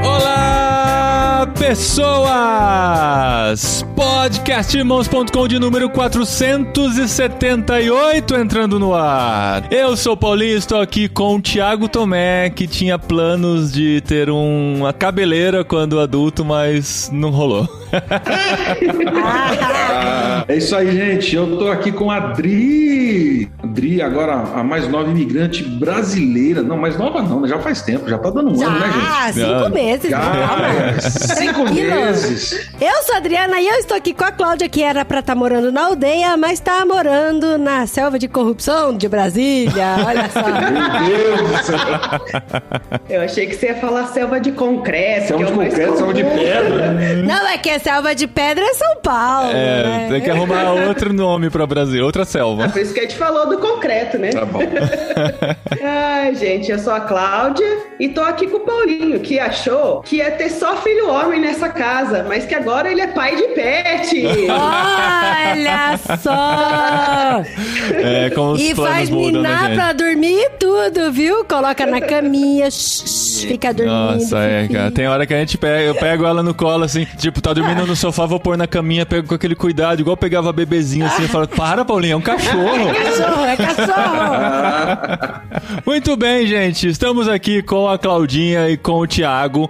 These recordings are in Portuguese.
Olá, pessoas! Podcastirmãos.com de número 478 entrando no ar. Eu sou o Paulinho e estou aqui com o Thiago Tomé, que tinha planos de ter uma cabeleira quando adulto, mas não rolou. É isso aí, gente. Eu tô aqui com a Adri. Adri, agora a mais nova imigrante brasileira. Não, mais nova não, já faz tempo, já tá dando um ano, né, gente? 5 meses. Já, 5 meses. Eu sou a Adriana e eu estou aqui com a Cláudia, que era pra estar morando na aldeia, mas tá morando na selva de corrupção de Brasília. Olha só. Meu Deus do céu. Eu achei que você ia falar selva de concreto. Selva de concreto, selva de pedra. Não, é que a selva de pedra é São Paulo. né? Tem que arrumar outro nome pra Brasil, outra selva. Por isso que a gente falou do concreto, né? Tá bom. Ai, gente, eu sou a Cláudia e tô aqui com o Paulinho, que achou que ia ter só filho homem nessa casa, mas que agora ele é pai de pet. Olha só! É, como os E planos faz mudam, né, minar gente? pra dormir e tudo, viu? Coloca na caminha, fica dormindo. Nossa, cara. Tem hora que a gente eu pego ela no colo, assim, tipo, tá dormindo no sofá, vou pôr na caminha, pego com aquele cuidado, igual pegava bebezinho, assim, eu falo, para, Paulinho, é um cachorro. É cachorro! Muito bem, gente, estamos aqui com a Claudinha e com o Thiago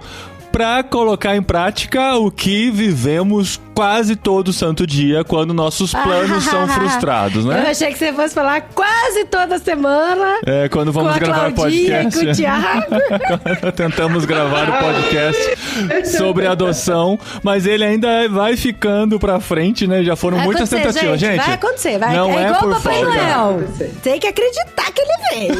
pra colocar em prática o que vivemos quase todo santo dia quando nossos planos são frustrados, né? Eu achei que você fosse falar quase toda semana. É, quando vamos gravar o podcast. Com o Thiago. Quando tentamos gravar o podcast sobre adoção, mas ele ainda vai ficando pra frente, né? Já foram muitas tentativas, gente. Vai acontecer, vai. Não é igual por o Papai falta. Noel. Tem que acreditar que ele veio.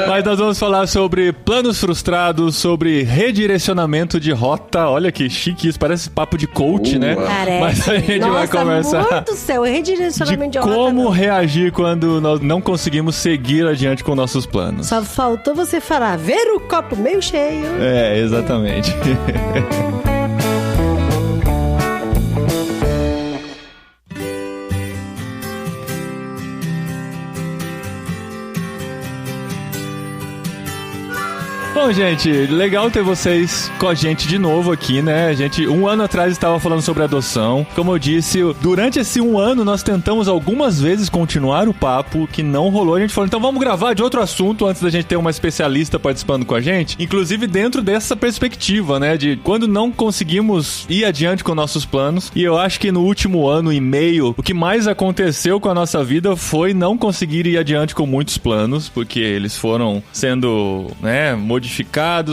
Mas nós vamos falar sobre planos frustrados, sobre redirecionamento de rota. Olha que chique isso, parece papo de coach, né? Parece. Mas a gente vai conversar Meu Deus do céu, redirecionamento de rota. como reagir quando nós não conseguimos seguir adiante com nossos planos. Só faltou você falar, ver o copo meio cheio. É, exatamente. Bom, gente, legal ter vocês com a gente de novo aqui, né? A gente, um ano atrás, estava falando sobre adoção. Como eu disse, durante esse um ano, nós tentamos algumas vezes continuar o papo, que não rolou. A gente falou, então vamos gravar de outro assunto antes da gente ter uma especialista participando com a gente. Inclusive dentro dessa perspectiva, né? De quando não conseguimos ir adiante com nossos planos. E eu acho que no último ano e meio, o que mais aconteceu com a nossa vida foi não conseguir ir adiante com muitos planos, porque eles foram sendo, né, modificados,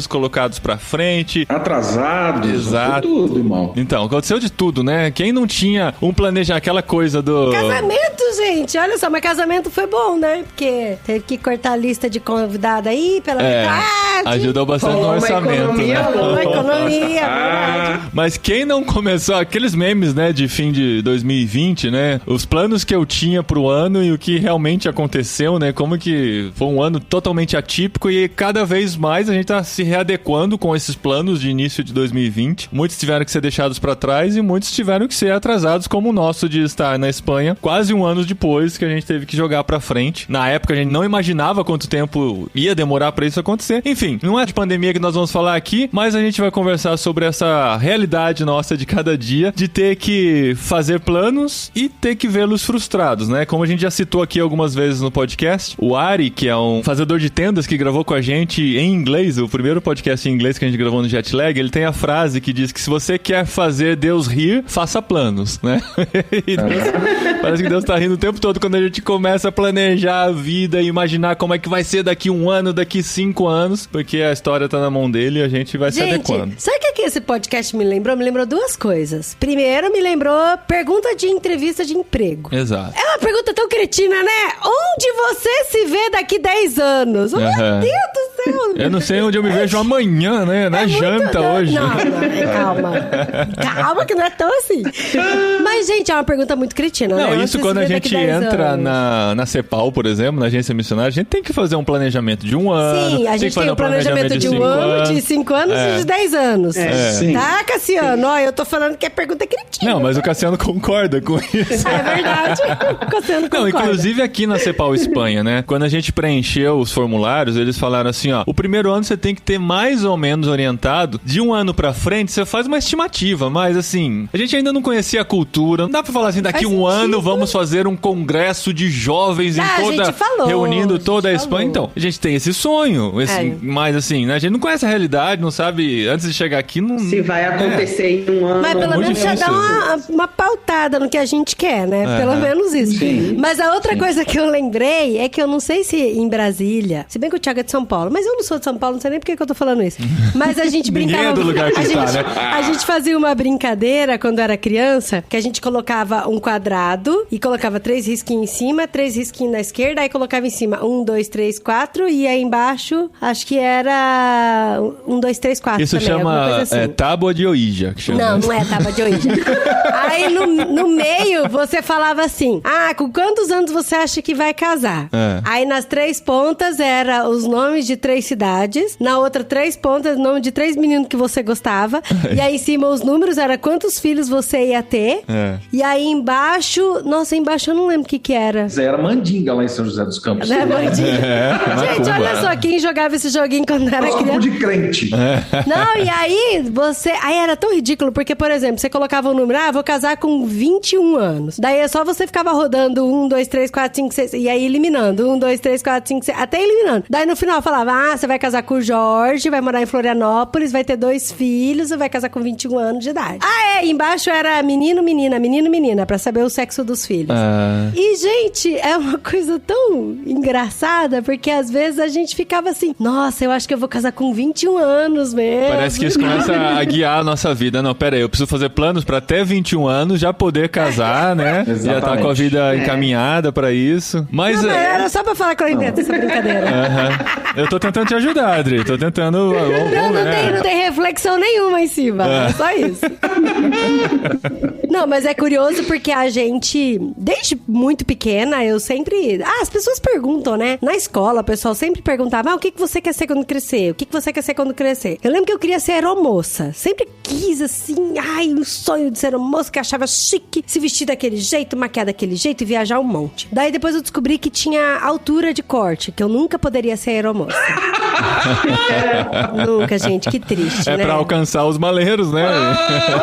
colocados pra frente. Atrasados. Exato. Foi tudo, irmão. Então, aconteceu de tudo, né? Quem não tinha um planejamento, aquela coisa do... Casamento, gente, olha só, mas casamento foi bom, né? Porque teve que cortar a lista de convidada aí pela metade. Ajudou bastante no orçamento, né? Uma economia, verdade. Mas quem não começou, aqueles memes, né, de fim de 2020, né? Os planos que eu tinha pro ano e o que realmente aconteceu, né? Como que foi um ano totalmente atípico e cada vez mais a gente tá se readequando com esses planos de início de 2020. Muitos tiveram que ser deixados pra trás e muitos tiveram que ser atrasados, como o nosso de estar na Espanha, quase um ano depois que a gente teve que jogar pra frente. Na época a gente não imaginava quanto tempo ia demorar pra isso acontecer. Enfim, não é de pandemia que nós vamos falar aqui, mas a gente vai conversar sobre essa realidade nossa de cada dia, de ter que fazer planos e ter que vê-los frustrados, né? Como a gente já citou aqui algumas vezes no podcast, o Ari, que é um fazedor de tendas que gravou com a gente em inglês, o primeiro podcast em inglês que a gente gravou no Jetlag, ele tem a frase que diz que se você quer fazer Deus rir, faça planos, né? E parece que Deus tá rindo o tempo todo quando a gente começa a planejar a vida e imaginar como é que vai ser daqui 1 ano, daqui 5 anos, porque a história tá na mão dele e a gente vai se adequando. Sabe o que esse podcast me lembrou? Me lembrou duas coisas. Primeiro, me lembrou pergunta de entrevista de emprego. Exato. É uma pergunta tão cretina, né? Onde você se vê daqui 10 anos? Meu Deus do céu! Eu não sei onde eu me vejo amanhã, né? Na janta hoje. Não, calma. Calma que não é tão assim. Mas, gente, é uma pergunta muito cretina, né? Não, isso quando a gente entra na CEPAL, por exemplo, na agência missionária, a gente tem que fazer um planejamento de 1 ano. Sim, a gente tem um planejamento de 1 ano, de 5 anos e de 10 anos. Sim. Tá, Cassiano? Ó, eu tô falando que a pergunta é cretina. Não, mas o Cassiano concorda com isso. É verdade. O Cassiano concorda. Não, inclusive aqui na CEPAL Espanha, né? Quando a gente preencheu os formulários, eles falaram assim, ó, o primeiro ano você tem que ter mais ou menos orientado, de 1 ano pra frente você faz uma estimativa, mas assim, a gente ainda não conhecia a cultura, não dá pra falar assim, daqui Faz 1 ano sentido. vamos fazer um congresso de jovens em A toda, gente falou, reunindo toda a gente Espanha. falou. Então, a gente tem esse sonho, mas assim, né, a gente não conhece a realidade, não sabe, antes de chegar aqui, não... Se vai acontecer em 1 ano. Mas pelo muito menos já difícil. dá uma pautada no que a gente quer, né? Pelo menos isso. Sim. Mas a outra coisa que eu lembrei é que eu não sei se em Brasília, se bem que o Thiago é de São Paulo, mas eu não sou de São Paulo, não sei nem por que eu tô falando isso. Mas a gente Ninguém brincava... é do lugar que a está, gente, né? A gente fazia uma brincadeira quando era criança, que a gente colocava um quadrado e colocava 3 risquinhos em cima, 3 risquinhos na esquerda, aí colocava em cima 1, 2, 3, 4 e aí embaixo, acho que era 1, 2, 3, 4 Isso também, alguma chama coisa assim. tábua de Ouija, que chama. Não, não é tábua de Ouija. Aí no meio você falava assim: ah, com quantos anos você acha que vai casar? É. Aí nas 3 pontas era os nomes de 3 cidades, na outra 3 pontas, nome de 3 meninos que você gostava. E aí em cima os números era quantos filhos você ia ter. É. E aí embaixo, nossa, embaixo eu não lembro o que era. Zé era mandinga lá em São José dos Campos. Né, Bandinha? Gente, macumba. olha só, quem jogava esse joguinho quando era Horóscopo criança. de crente. Não, e aí você... Aí era tão ridículo, porque, por exemplo, você colocava o número, vou casar com 21 anos. Daí é só você ficava rodando 1, 2, 3, 4, 5, 6, e aí eliminando. 1, 2, 3, 4, 5, 6, até eliminando. Daí no final falava, você vai casar com o Jorge, vai morar em Florianópolis, vai ter 2 filhos, e vai casar com 21 anos de idade. Embaixo era menino, menina, menino, menina, pra saber o sexo dos filhos. E, gente, é uma coisa tão engraçada, porque às vezes a gente ficava assim, nossa, eu acho que eu vou casar com 21 anos mesmo. Parece que isso começa a guiar a nossa vida. Não, pera aí, eu preciso fazer planos pra até 21 anos já poder casar, né? Já tá com a vida encaminhada pra isso. Mas... Não, mas era só pra falar que eu invento essa brincadeira. Eu tô tentando te ajudar, Adri. Tô tentando... Não tem reflexão nenhuma em cima. É só isso. Não, mas é curioso porque a gente, desde muito pequena, eu sempre... as pessoas perguntam, né? Na escola, o pessoal sempre perguntava, o que você quer ser quando crescer? O que você quer ser quando crescer? Eu lembro que eu queria ser aeromoça. Sempre quis, assim, um sonho de ser aeromoça, que eu achava chique se vestir daquele jeito, maquiar daquele jeito e viajar um monte. Daí depois eu descobri que tinha altura de corte, que eu nunca poderia ser aeromoça. Nunca, gente, que triste, né? É pra alcançar os maleiros, né?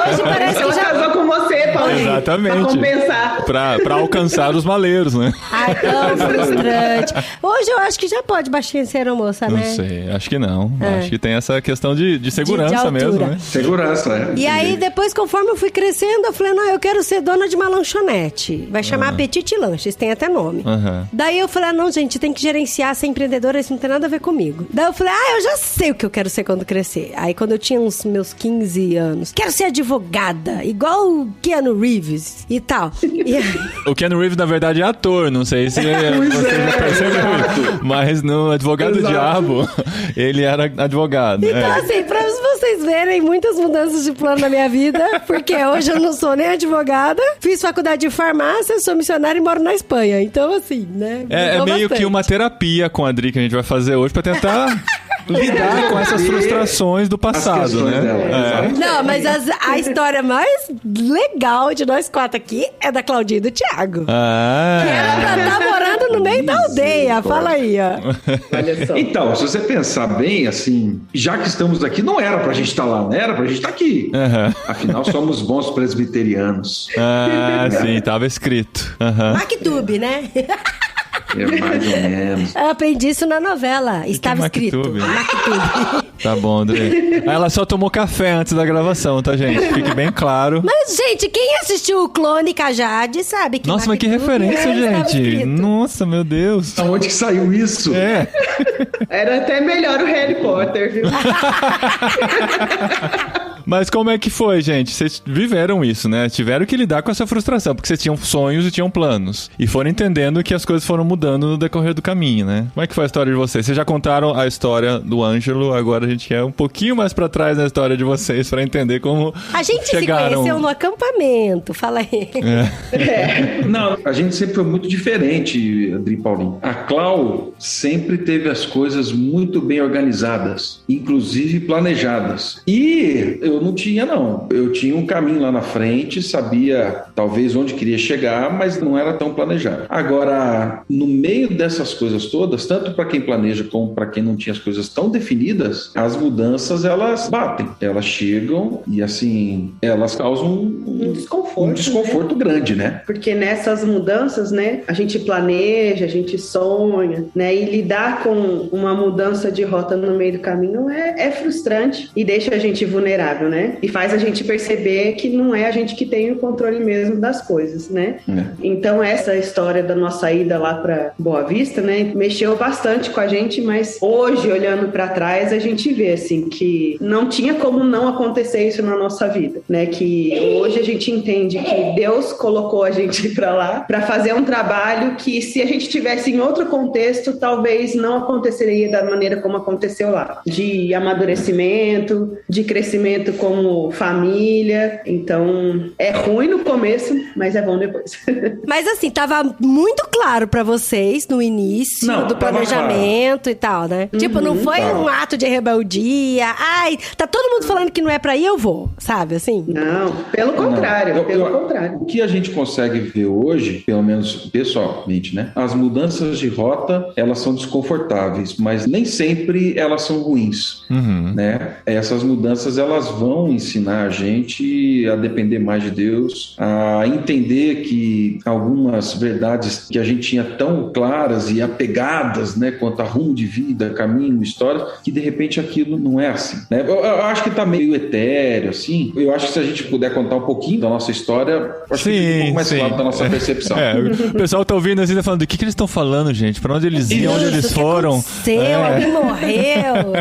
Hoje parece que já... casou com você, Paulinho. Exatamente. Pra compensar. Pra alcançar os maleiros, né? Ai, tão frustrante. Hoje eu acho que já pode baixinha ser aeromoça, né? Não sei, acho que não. Acho que tem essa questão de segurança altura. mesmo, né? Segurança, E aí, depois, conforme eu fui crescendo, eu falei, não, eu quero ser dona de uma lanchonete. Vai chamar Apetite Lanches, tem até nome. Daí eu falei, não, gente, tem que gerenciar, ser empreendedora, isso não tem nada a ver comigo. Daí eu falei, eu já sei o que eu quero ser quando crescer. Aí quando eu tinha uns meus 15 anos, quero ser advogada, igual o Keanu Reeves e tal. E aí... O Keanu Reeves, na verdade, é ator, não sei se você já percebeu. Mas no Advogado Diabo, ele era advogado. Então, assim, pra vocês verem muitas mudanças de plano na minha vida, porque hoje eu não sou nem advogada, fiz faculdade de farmácia, sou missionária e moro na Espanha. Então, assim, né? É meio que uma terapia com a Adri que a gente vai fazer hoje pra tentar lidar com essas frustrações do passado, né? Não, mas a história mais legal de nós 4 aqui é da Claudinha e do Thiago. Que era pra estar morando no meio da aldeia. Fala aí, ó. Olha só. Então, se você pensar bem, assim, já que estamos aqui, não era pra gente estar lá, não era pra gente estar aqui. Afinal, somos bons presbiterianos. Sim, tava escrito. MacTube, né? É mais ou menos. Eu aprendi isso na novela. Estava escrito. MacTube. Tá bom, André. Ela só tomou café antes da gravação, tá, gente? Fique bem claro. Mas, gente, quem assistiu o Clone Cajade sabe que Nossa, mas que MacTube referência, estava gente. escrito. Nossa, meu Deus. Aonde que saiu isso? Era até melhor o Harry Potter, viu? Mas como é que foi, gente? Vocês viveram isso, né? Tiveram que lidar com essa frustração, porque vocês tinham sonhos e tinham planos. E foram entendendo que as coisas foram mudando no decorrer do caminho, né? Como é que foi a história de vocês? Vocês já contaram a história do Ângelo, agora a gente quer um pouquinho mais pra trás na história de vocês pra entender como a gente chegaram. Se conheceu no acampamento, fala aí. Não, a gente sempre foi muito diferente, Adri e Paulinho. A Clau sempre teve as coisas muito bem organizadas, inclusive planejadas. E eu não tinha, não. Eu tinha um caminho lá na frente, sabia talvez onde queria chegar, mas não era tão planejado. Agora, no meio dessas coisas todas, tanto para quem planeja como para quem não tinha as coisas tão definidas, as mudanças, elas batem. Elas chegam e, assim, elas causam um desconforto grande, né? Porque nessas mudanças, né, a gente planeja, a gente sonha, né, e lidar com uma mudança de rota no meio do caminho é frustrante e deixa a gente vulnerável, né? E faz a gente perceber que não é a gente que tem o controle mesmo das coisas, né? Então essa história da nossa ida lá para Boa Vista, né, mexeu bastante com a gente, mas hoje, olhando para trás, a gente vê, assim, que não tinha como não acontecer isso na nossa vida, né? Que hoje a gente entende que Deus colocou a gente para lá para fazer um trabalho que, se a gente tivesse em outro contexto, talvez não aconteceria da maneira como aconteceu lá, de amadurecimento, de crescimento como família. Então é ruim no começo, mas é bom depois. Mas assim, tava muito claro pra vocês no início do planejamento claro. E tal, né? Tipo, não foi um ato de rebeldia. Ai, tá todo mundo falando que não é pra ir, eu vou, sabe, assim? Não, pelo contrário, contrário. O que a gente consegue ver hoje, pelo menos pessoalmente, né? As mudanças de rota, elas são desconfortáveis, mas nem sempre elas são ruins, né? Essas mudanças, elas vão ensinar a gente a depender mais de Deus, a entender que algumas verdades que a gente tinha tão claras e apegadas, né, quanto a rumo de vida, caminho, história, que de repente aquilo não é assim, né? Eu acho que tá meio etéreo, assim. Eu acho que se a gente puder contar um pouquinho da nossa história, acho que fica um pouco mais claro da nossa percepção. O pessoal tá ouvindo assim, tá falando, do que eles estão falando, gente? Pra onde eles iam, onde eles foram? Alguém morreu.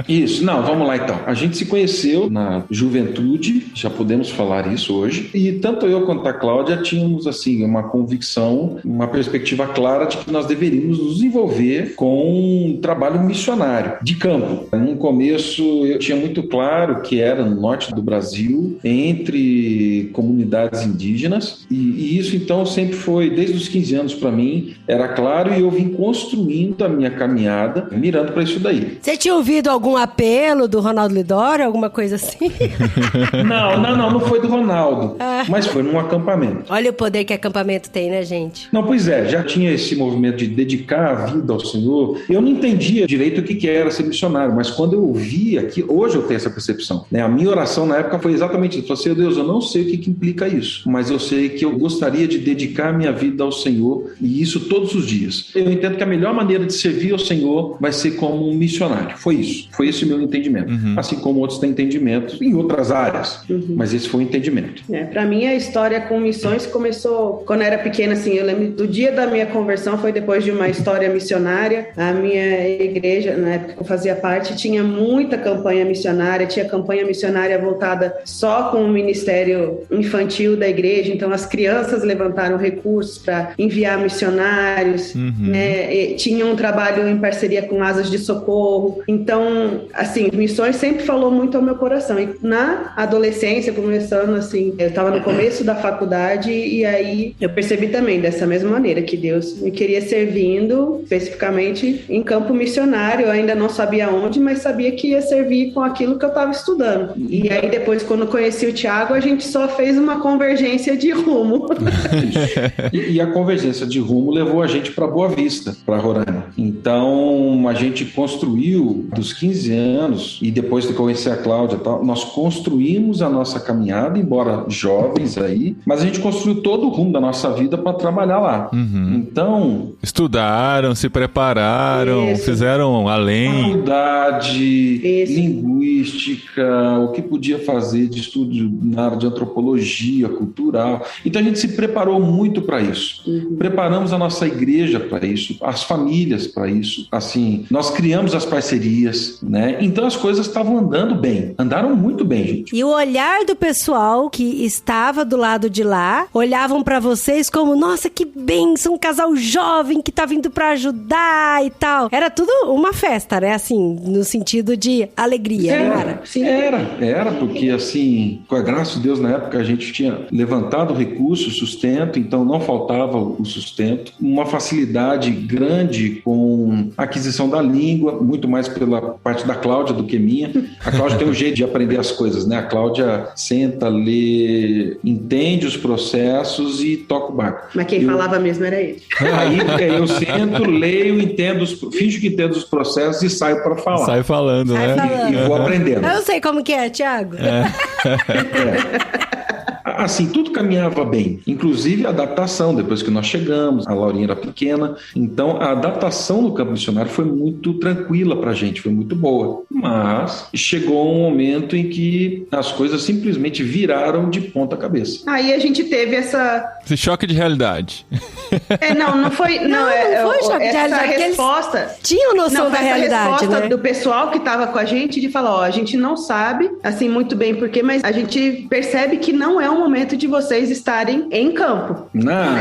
Isso, não, vamos lá então. A gente se conheceu na juventude, já podemos falar isso hoje, e tanto eu quanto a Cláudia tínhamos, assim, uma convicção, uma perspectiva clara de que nós deveríamos nos envolver com um trabalho missionário, de campo. No começo, eu tinha muito claro que era no norte do Brasil, entre comunidades indígenas, e isso, então, sempre foi, desde os 15 anos para mim, era claro, e eu vim construindo a minha caminhada, mirando para isso daí. Você tinha ouvido algum apelo do Ronaldo Lidório, alguma coisa assim? Não foi do Ronaldo, mas foi num acampamento. Olha o poder que acampamento tem, né, gente? Não, pois é, já tinha esse movimento de dedicar a vida ao Senhor. Eu não entendia direito o que era ser missionário, mas quando eu ouvi aqui, hoje eu tenho essa percepção, né? A minha oração na época foi exatamente isso. Eu falei assim, Deus, eu não sei o que implica isso, mas eu sei que eu gostaria de dedicar a minha vida ao Senhor, e isso todos os dias. Eu entendo que a melhor maneira de servir ao Senhor vai ser como um missionário. Foi isso. Foi esse o meu entendimento. Assim como outros têm entendimento em outras áreas, mas esse foi o entendimento. Para mim, a história com missões começou quando eu era pequena, assim. Eu lembro do dia da minha conversão, foi depois de uma história missionária. A minha igreja, na época que eu fazia parte, tinha muita campanha missionária, tinha campanha missionária voltada só com o ministério infantil da igreja, então as crianças levantaram recursos para enviar missionários, né? E tinha um trabalho em parceria com Asas de Socorro. Então, assim, missões sempre falou muito ao meu coração. E na adolescência, começando assim, eu estava no começo da faculdade, e aí eu percebi também dessa mesma maneira que Deus me queria servindo especificamente em campo missionário. Eu ainda não sabia onde, mas sabia que ia servir com aquilo que eu estava estudando. E aí depois, quando conheci o Thiago, a gente só fez uma convergência de rumo. E a convergência de rumo levou a gente para Boa Vista, para Roraima. Então a gente construiu dos 15 anos, e depois de conhecer a Cláudia e tal, nós construímos a nossa caminhada, embora jovens aí, mas a gente construiu todo o rumo da nossa vida para trabalhar lá. Então... Estudaram, se prepararam, fizeram além. Faculdade, linguística, o que podia fazer de estudo na área de antropologia cultural. Então a gente se preparou muito para isso. Preparamos a nossa igreja para isso, as famílias para isso. Assim, nós criamos as parcerias, né? Então as coisas estavam andando bem, andaram muito bem, gente. E o olhar do pessoal que estava do lado de lá, olhavam para vocês como, nossa, que bênção, um casal jovem que tá vindo para ajudar e tal. Era tudo uma festa, né? Assim, no sentido de alegria, não era? Sim. Era, porque assim, com a graça de Deus, na época a gente tinha levantado recurso, sustento, então não faltava o sustento. Uma facilidade grande com a aquisição da língua, muito mais pela parte da Cláudia do que minha. A Cláudia tem um jeito de aprender as coisas, né? A Cláudia senta, lê, entende os processos e toca o barco. Mas quem falava mesmo era ele. Aí eu sento, leio, entendo, finjo que entendo os processos e saio para falar. Sai falando, né? E vou aprendendo. Eu sei como que é, Thiago. Assim, tudo caminhava bem, inclusive a adaptação, depois que nós chegamos, a Laurinha era pequena, então a adaptação no campo missionário foi muito tranquila pra gente, foi muito boa, mas chegou um momento em que as coisas simplesmente viraram de ponta cabeça. Aí a gente teve esse choque de realidade. Não foi choque de realidade. Essa resposta... Tinham noção da realidade, resposta, né? do pessoal que tava com a gente de falar, a gente não sabe, assim, muito bem porquê, mas a gente percebe que não é um momento de vocês estarem em campo.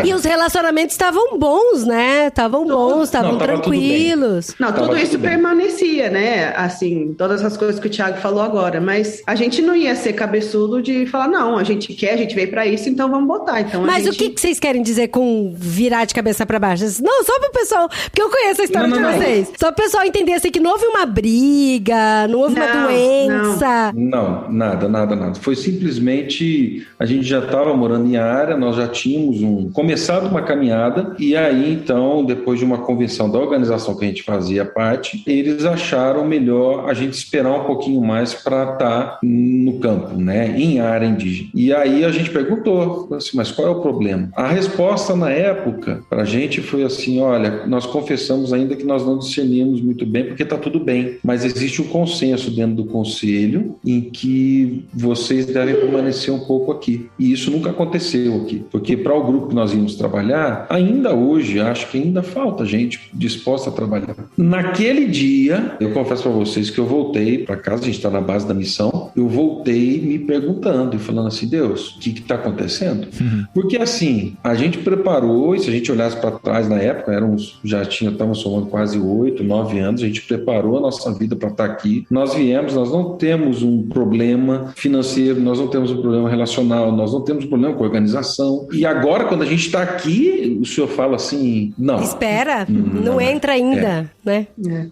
E os relacionamentos estavam bons, né? Estavam bons, estavam tranquilos. Tudo isso permanecia, né? Assim, todas as coisas que o Thiago falou agora, mas a gente não ia ser cabeçudo de falar, não, a gente veio pra isso, então vamos botar. Então, mas o que vocês querem dizer com virar de cabeça pra baixo? Não, só pro pessoal, porque eu conheço a história de vocês. Só pro pessoal entender assim, que não houve uma briga, não houve uma doença. Não, nada. Foi simplesmente... A gente já estava morando em área, nós já tínhamos começado uma caminhada, e aí, então, depois de uma convenção da organização que a gente fazia parte, eles acharam melhor a gente esperar um pouquinho mais para estar no campo, né, em área indígena. E aí a gente perguntou, assim, mas qual é o problema? A resposta na época para a gente foi assim, olha, nós confessamos ainda que nós não discernimos muito bem, porque está tudo bem, mas existe um consenso dentro do conselho em que vocês devem permanecer um pouco aqui. E isso nunca aconteceu aqui, porque para o grupo que nós íamos trabalhar, ainda hoje, acho que ainda falta gente disposta a trabalhar. Naquele dia, eu confesso para vocês que eu voltei para casa, a gente está na base da missão, eu voltei me perguntando e falando assim, Deus, o que está acontecendo? Porque assim, a gente preparou, e se a gente olhasse para trás na época, estávamos somando quase 8, 9 anos, a gente preparou a nossa vida para estar aqui, nós viemos, nós não temos um problema financeiro, nós não temos um problema relacional, nós não temos problema com a organização. E agora, quando a gente está aqui, o senhor fala assim, não. Espera, não entra ainda, né?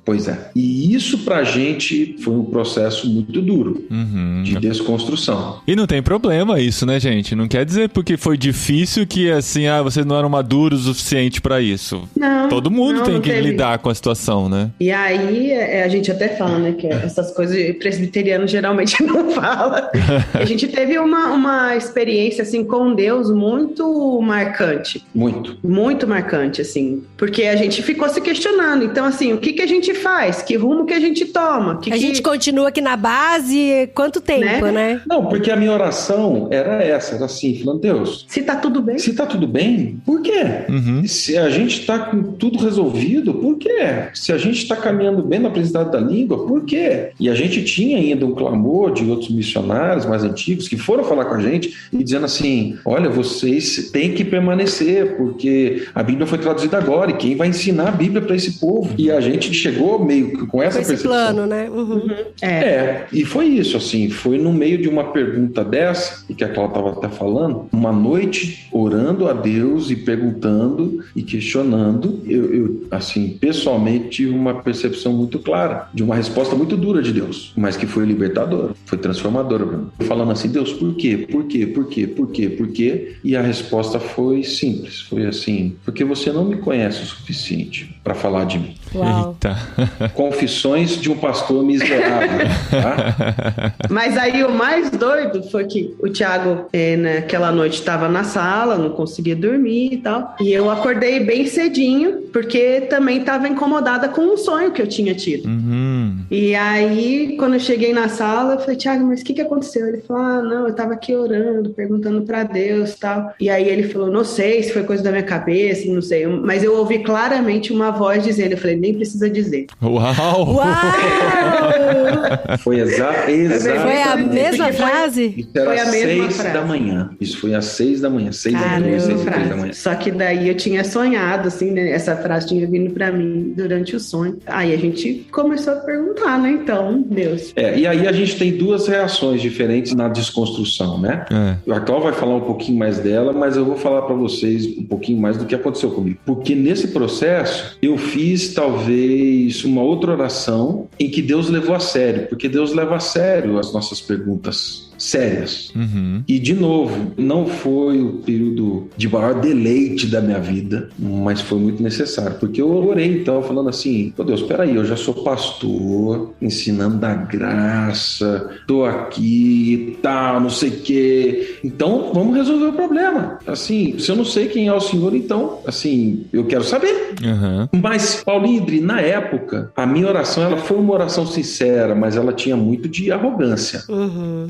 Pois é. E isso pra gente foi um processo muito duro de desconstrução. E não tem problema isso, né, gente? Não quer dizer porque foi difícil que, assim, vocês não eram maduros o suficiente pra isso. Não. Todo mundo tem que lidar com a situação, né? E aí, a gente até fala, né, que essas coisas presbiteriano geralmente não fala. A gente teve uma experiência, assim, com Deus muito marcante. Muito marcante, assim. Porque a gente ficou se questionando. Então, assim, o que a gente faz? Que rumo que a gente toma? A gente continua aqui na base quanto tempo, né? Não, porque a minha oração era essa, era assim, falando, Deus... Se tá tudo bem? Se tá tudo bem, por quê? Se a gente tá com tudo resolvido, por quê? Se a gente tá caminhando bem na presença da língua, por quê? E a gente tinha ainda um clamor de outros missionários mais antigos que foram falar com a gente e dizendo assim, olha, vocês têm que permanecer, porque a Bíblia foi traduzida agora, e quem vai ensinar a Bíblia para esse povo? E a gente chegou meio que com essa percepção. Plano, né? E foi isso, assim, foi no meio de uma pergunta dessa, e que a Cláudia estava até falando, uma noite orando a Deus e perguntando e questionando, eu assim, pessoalmente tive uma percepção muito clara, de uma resposta muito dura de Deus, mas que foi libertadora, foi transformadora pra mim. Falando assim, Deus, por quê? Por quê? Por quê? Por quê? Por quê? E a resposta foi simples, foi assim, porque você não me conhece o suficiente para falar de mim. Uau. Eita. Confissões de um pastor miserável, tá? Mas aí o mais doido foi que o Thiago, naquela noite, estava na sala, não conseguia dormir e tal, e eu acordei bem cedinho, porque também estava incomodada com um sonho que eu tinha tido. E aí, quando eu cheguei na sala, eu falei, Thiago, mas o que aconteceu? Ele falou, não, eu tava aqui orando, perguntando pra Deus e tal. E aí ele falou, não sei se foi coisa da minha cabeça, não sei. Mas eu ouvi claramente uma voz dizendo, eu falei, nem precisa dizer. Uau! Uau! Foi exatamente. Foi a mesma frase? Isso era às 6 da manhã. Isso foi às 6 da manhã. 6 da manhã, 6h30 da manhã. Só que daí eu tinha sonhado, assim, né? Essa frase tinha vindo pra mim durante o sonho. Aí a gente começou a perguntar, né? Então, Deus. E aí a gente tem duas reações diferentes na desconstrução, né? A Cláudia vai falar um pouquinho mais dela, mas eu vou falar pra vocês um pouquinho mais do que aconteceu comigo. Porque nesse processo, eu fiz talvez uma outra oração em que Deus levou a sério. Porque Deus leva a sério as nossas perguntas sérias. E, de novo, não foi o período de maior deleite da minha vida, mas foi muito necessário, porque eu orei, então, falando assim, Deus, peraí, eu já sou pastor, ensinando da graça, tô aqui e tal, não sei o quê, então vamos resolver o problema. Assim, se eu não sei quem é o Senhor, então, assim, eu quero saber. Mas, Paulinho, na época, a minha oração, ela foi uma oração sincera, mas ela tinha muito de arrogância.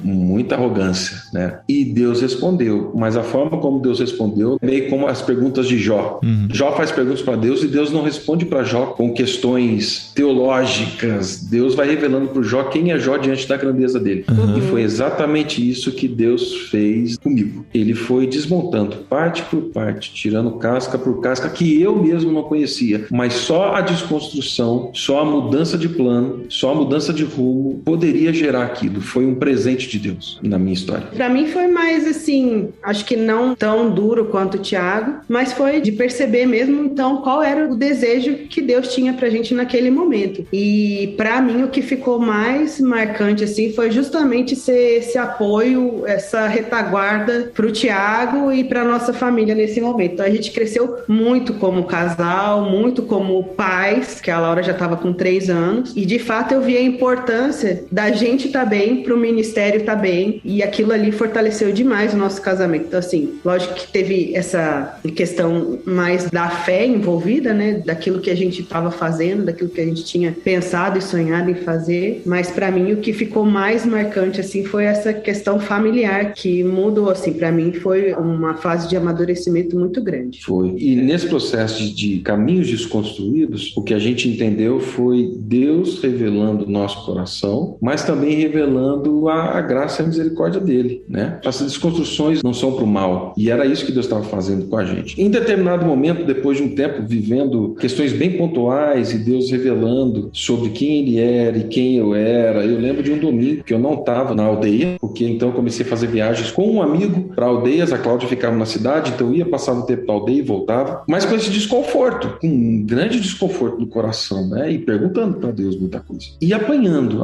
Muita arrogância, né? E Deus respondeu, mas a forma como Deus respondeu, meio como as perguntas de Jó. Jó faz perguntas para Deus e Deus não responde para Jó com questões teológicas. Deus vai revelando para o Jó quem é Jó diante da grandeza dele. E foi exatamente isso que Deus fez comigo. Ele foi desmontando parte por parte, tirando casca por casca que eu mesmo não conhecia, mas só a desconstrução, só a mudança de plano, só a mudança de rumo poderia gerar aquilo. Foi um presente de Deus na minha história. Pra mim foi mais assim, acho que não tão duro quanto o Thiago, mas foi de perceber mesmo, então, qual era o desejo que Deus tinha pra gente naquele momento. E pra mim o que ficou mais marcante assim foi justamente ser esse apoio, essa retaguarda pro Thiago e pra nossa família nesse momento. Então a gente cresceu muito como casal, muito como pais, que a Laura já estava com 3 anos, e de fato eu vi a importância da gente estar bem, pro ministério estar bem, e aquilo ali fortaleceu demais o nosso casamento. Então assim, lógico que teve essa questão mais da fé envolvida, né, daquilo que a gente estava fazendo, daquilo que a gente tinha pensado e sonhado em fazer, mas para mim o que ficou mais marcante assim foi essa questão familiar que mudou, assim, para mim foi uma fase de amadurecimento muito grande. Foi. E nesse processo de caminhos desconstruídos, o que a gente entendeu foi Deus revelando o nosso coração, mas também revelando a graça e a misericórdia dele, né? Essas desconstruções não são para o mal. E era isso que Deus estava fazendo com a gente. Em determinado momento, depois de um tempo vivendo questões bem pontuais e Deus revelando sobre quem ele era e quem eu era, eu lembro de um domingo que eu não estava na aldeia, porque então eu comecei a fazer viagens com um amigo para aldeias, a Cláudia ficava na cidade, então eu ia, passava um tempo na aldeia e voltava, mas com esse desconforto, com um grande desconforto no coração, né? E perguntando para Deus muita coisa. E apanhando.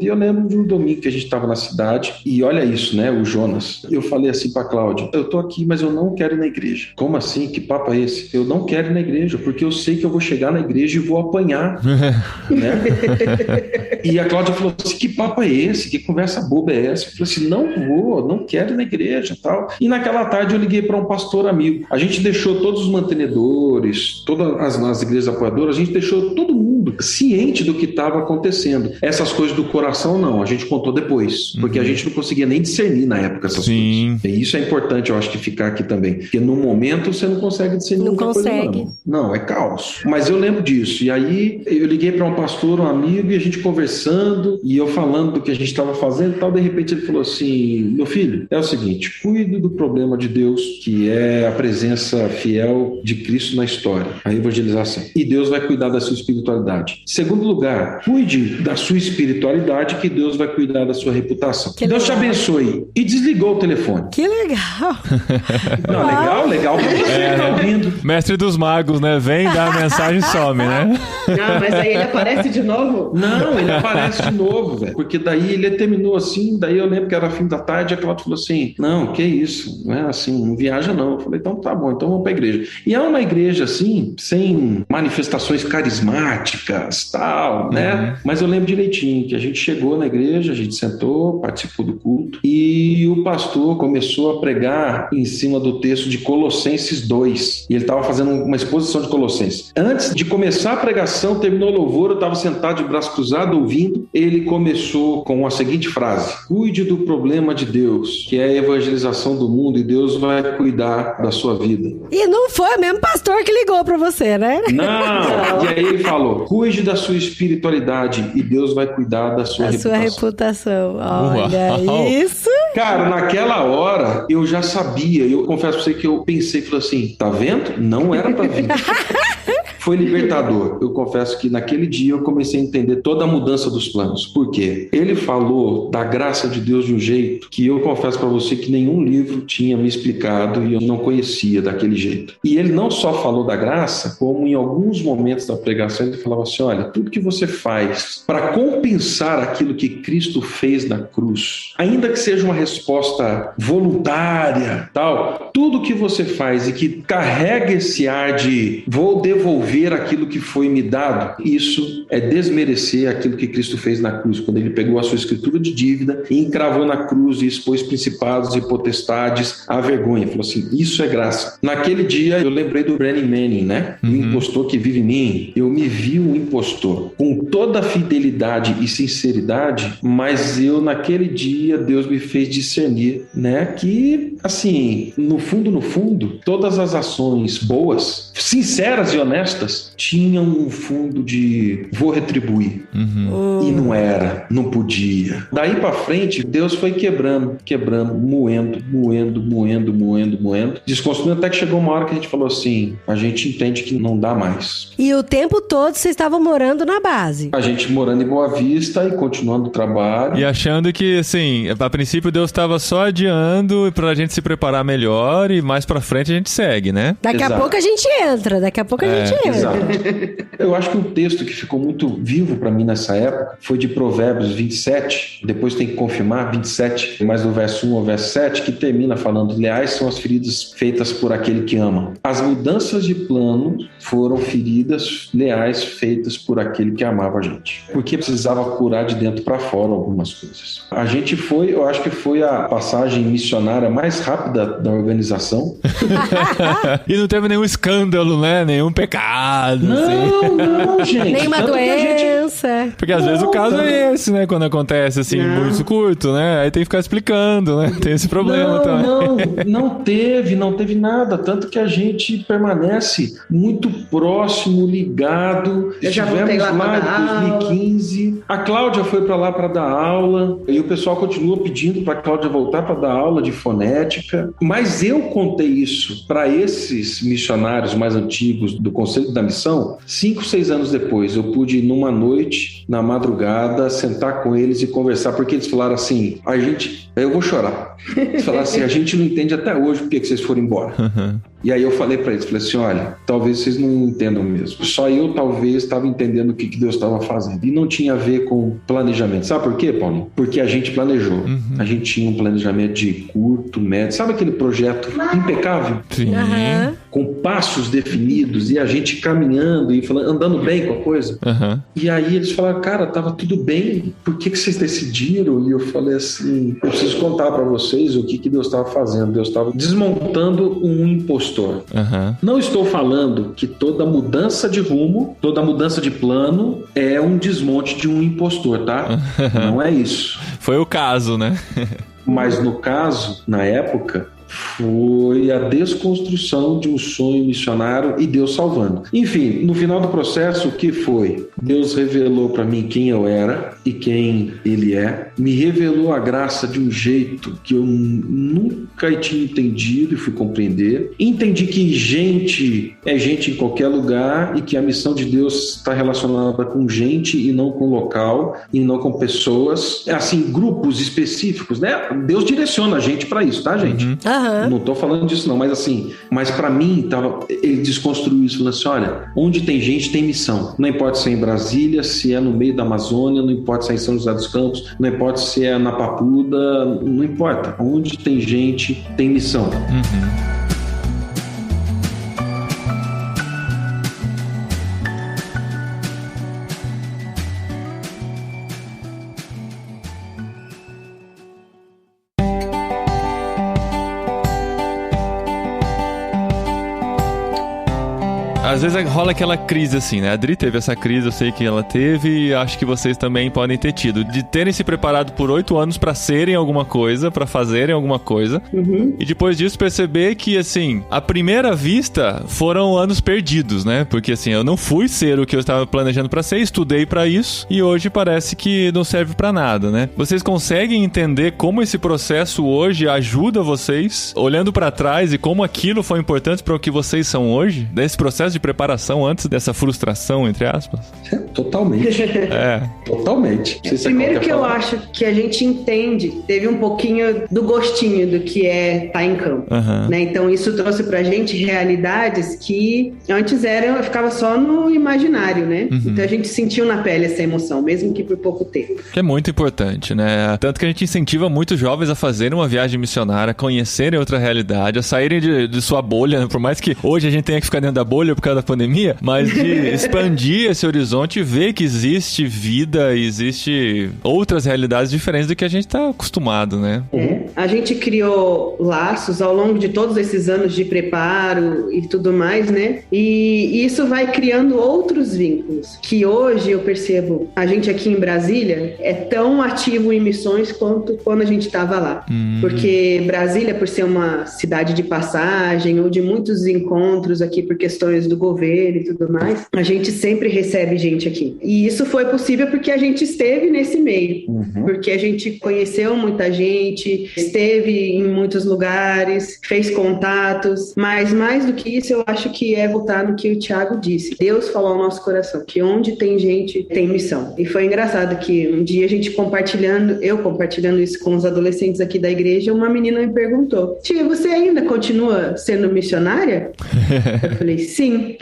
E eu lembro de um domingo que a gente estava na cidade, e olha isso, né? O Jonas. Eu falei assim para Cláudia, eu tô aqui, mas eu não quero ir na igreja. Como assim? Que papo é esse? Eu não quero ir na igreja, porque eu sei que eu vou chegar na igreja e vou apanhar. Né? E a Cláudia falou assim, que papo é esse? Que conversa boba é essa? Eu falei assim, não quero ir na igreja, tal. E naquela tarde eu liguei para um pastor amigo. A gente deixou todos os mantenedores, todas as igrejas apoiadoras, a gente deixou todo mundo ciente do que estava acontecendo. Essas coisas do coração, não. A gente contou depois, porque a gente não conseguia nem discernir na época essas coisas. E isso é importante, eu acho, que ficar aqui também. Porque no momento você não consegue discernir muita coisa, não. É caos. Mas eu lembro disso. E aí eu liguei para um pastor, um amigo, e a gente conversando, e eu falando do que a gente estava fazendo e tal. De repente ele falou assim, meu filho, é o seguinte, cuide do problema de Deus, que é a presença fiel de Cristo na história, a evangelização. E Deus vai cuidar da sua espiritualidade. Segundo lugar, cuide da sua espiritualidade, que Deus vai cuidar da sua reputação. Que Deus legal. Te abençoe. E desligou o telefone. Que legal. Não, legal pra você tá ouvindo. Mestre dos magos, né? Vem, dá a mensagem e some, né? Não, mas aí ele aparece de novo? Não, ele aparece de novo, velho. Porque daí ele terminou assim, daí eu lembro que era fim da tarde, a Cláudia falou assim, não, que isso, não é assim, não viaja não. Eu falei, então tá bom, então vamos pra igreja. E é uma igreja assim, sem manifestações carismáticas, políticas, tal, né? Mas eu lembro direitinho que a gente chegou na igreja, a gente sentou, participou do culto e o pastor começou a pregar em cima do texto de Colossenses 2. E ele estava fazendo uma exposição de Colossenses. Antes de começar a pregação, terminou o louvor, eu estava sentado de braço cruzado ouvindo. Ele começou com a seguinte frase: cuide do problema de Deus, que é a evangelização do mundo, e Deus vai cuidar da sua vida. E não foi o mesmo pastor que ligou pra você, né? Não! E aí ele falou: cuide da sua espiritualidade e Deus vai cuidar da sua reputação. Sua reputação. Olha isso! Cara, naquela hora eu já sabia, eu confesso pra você que eu pensei, falei assim, tá vendo? Não era pra vir. Foi libertador. Eu confesso que naquele dia eu comecei a entender toda a mudança dos planos. Por quê? Ele falou da graça de Deus de um jeito que eu confesso para você que nenhum livro tinha me explicado e eu não conhecia daquele jeito. E ele não só falou da graça, como em alguns momentos da pregação ele falava assim, olha, tudo que você faz para compensar aquilo que Cristo fez na cruz, ainda que seja uma resposta voluntária, tal, tudo que você faz e que carrega esse ar de vou devolver aquilo que foi me dado, isso é desmerecer aquilo que Cristo fez na cruz, quando ele pegou a sua escritura de dívida e encravou na cruz e expôs principados e potestades à vergonha. Falou assim, isso é graça. Naquele dia eu lembrei do Brennan Manning, né? O impostor que vive em mim. Eu me vi um impostor com toda a fidelidade e sinceridade, mas eu naquele dia Deus me fez discernir, né? Que assim, no fundo, todas as ações boas, sinceras e honestas, tinham um fundo de vou retribuir. E não era, não podia. Daí pra frente, Deus foi quebrando, moendo, desconstruindo, até que chegou uma hora que a gente falou assim, a gente entende que não dá mais. E o tempo todo vocês estavam morando na base? A gente morando em Boa Vista e continuando o trabalho. E achando que, assim, a princípio Deus estava só adiando pra gente se preparar melhor e mais pra frente a gente segue, né? Daqui a pouco a gente entra, Exato. Eu acho que um texto que ficou muito vivo para mim nessa época foi de Provérbios 27, depois tem que confirmar, 27, mas do verso 1 ao verso 7, que termina falando, leais são as feridas feitas por aquele que ama. As mudanças de plano foram feridas leais feitas por aquele que amava a gente. Porque precisava curar de dentro para fora algumas coisas. A gente foi, eu acho que foi a passagem missionária mais rápida da organização. E não teve nenhum escândalo, né? Nenhum pecado. Não, gente. Nenhuma doença. Porque às vezes o caso é esse, né? Quando acontece assim, muito curto, né? Aí tem que ficar explicando, né? Tem esse problema também. Não teve nada. Tanto que a gente permanece muito próximo, ligado. Estivemos lá em 2015. A Cláudia foi para lá para dar aula. E o pessoal continua pedindo para a Cláudia voltar para dar aula de fonética. Mas eu contei isso para esses missionários mais antigos do Conselho da Missão, 5, 6 anos depois, eu pude numa noite, na madrugada, sentar com eles e conversar, porque eles falaram assim, eu vou chorar. Eles falaram assim, a gente não entende até hoje por que vocês foram embora. E aí eu falei para eles, falei assim, olha, talvez vocês não entendam mesmo. Só eu talvez estava entendendo o que Deus estava fazendo. E não tinha a ver com planejamento. Sabe por quê, Paulo? Porque a gente planejou. A gente tinha um planejamento de curto, médio. Sabe aquele projeto impecável? Sim. Com passos definidos e a gente caminhando e falando, andando bem com a coisa. E aí eles falaram, cara, tava tudo bem. Por que vocês decidiram? E eu falei assim, eu preciso contar para vocês o que Deus estava fazendo. Deus estava desmontando um impostor. Não estou falando que toda mudança de rumo, toda mudança de plano é um desmonte de um impostor, tá? Não é isso. Foi o caso, né? Mas no caso, na época, foi a desconstrução de um sonho missionário e Deus salvando. Enfim, no final do processo, o que foi? Deus revelou para mim quem eu era e quem Ele é. Me revelou a graça de um jeito que eu nunca tinha entendido e fui compreender. Entendi que gente é gente em qualquer lugar e que a missão de Deus está relacionada com gente e não com local e não com pessoas. Assim, grupos específicos, né? Deus direciona a gente para isso, tá, gente? Não tô falando disso não, mas assim, mas para mim ele desconstruiu isso, falando assim, olha, onde tem gente tem missão, não importa se é em Brasília, se é no meio da Amazônia, não importa se é em São José dos Campos, não importa se é na Papuda, não importa, onde tem gente tem missão. às vezes rola aquela crise assim, né? A Adri teve essa crise, eu sei que ela teve, e acho que vocês também podem ter tido, de terem se preparado por 8 anos pra serem alguma coisa, pra fazerem alguma coisa, e depois disso perceber que, assim, à primeira vista foram anos perdidos, né? Porque, assim, eu não fui ser o que eu estava planejando pra ser, estudei pra isso, e hoje parece que não serve pra nada, né? Vocês conseguem entender como esse processo hoje ajuda vocês, olhando pra trás, e como aquilo foi importante para o que vocês são hoje? Desse processo de preparação antes dessa frustração, entre aspas? Totalmente. Totalmente. Primeiro que eu acho que a gente entende, teve um pouquinho do gostinho do que é estar em campo, né? Então isso trouxe pra gente realidades que antes ficava só no imaginário, né? Então a gente sentiu na pele essa emoção, mesmo que por pouco tempo. Que é muito importante, né? Tanto que a gente incentiva muitos jovens a fazerem uma viagem missionária, a conhecerem outra realidade, a saírem de sua bolha, né? Por mais que hoje a gente tenha que ficar dentro da bolha por causa da pandemia, mas de expandir esse horizonte e ver que existe vida, existe outras realidades diferentes do que a gente está acostumado, né? A gente criou laços ao longo de todos esses anos de preparo e tudo mais, né? E isso vai criando outros vínculos, que hoje eu percebo, a gente aqui em Brasília é tão ativo em missões quanto quando a gente estava lá. Porque Brasília, por ser uma cidade de passagem ou de muitos encontros aqui por questões do governo e tudo mais, a gente sempre recebe gente aqui. E isso foi possível porque a gente esteve nesse meio, porque a gente conheceu muita gente, esteve em muitos lugares, fez contatos, mas mais do que isso eu acho que é voltar no que o Thiago disse. Deus falou ao nosso coração que onde tem gente, tem missão. E foi engraçado que um dia a gente eu compartilhando isso com os adolescentes aqui da igreja, uma menina me perguntou: tia, você ainda continua sendo missionária? Eu falei, sim.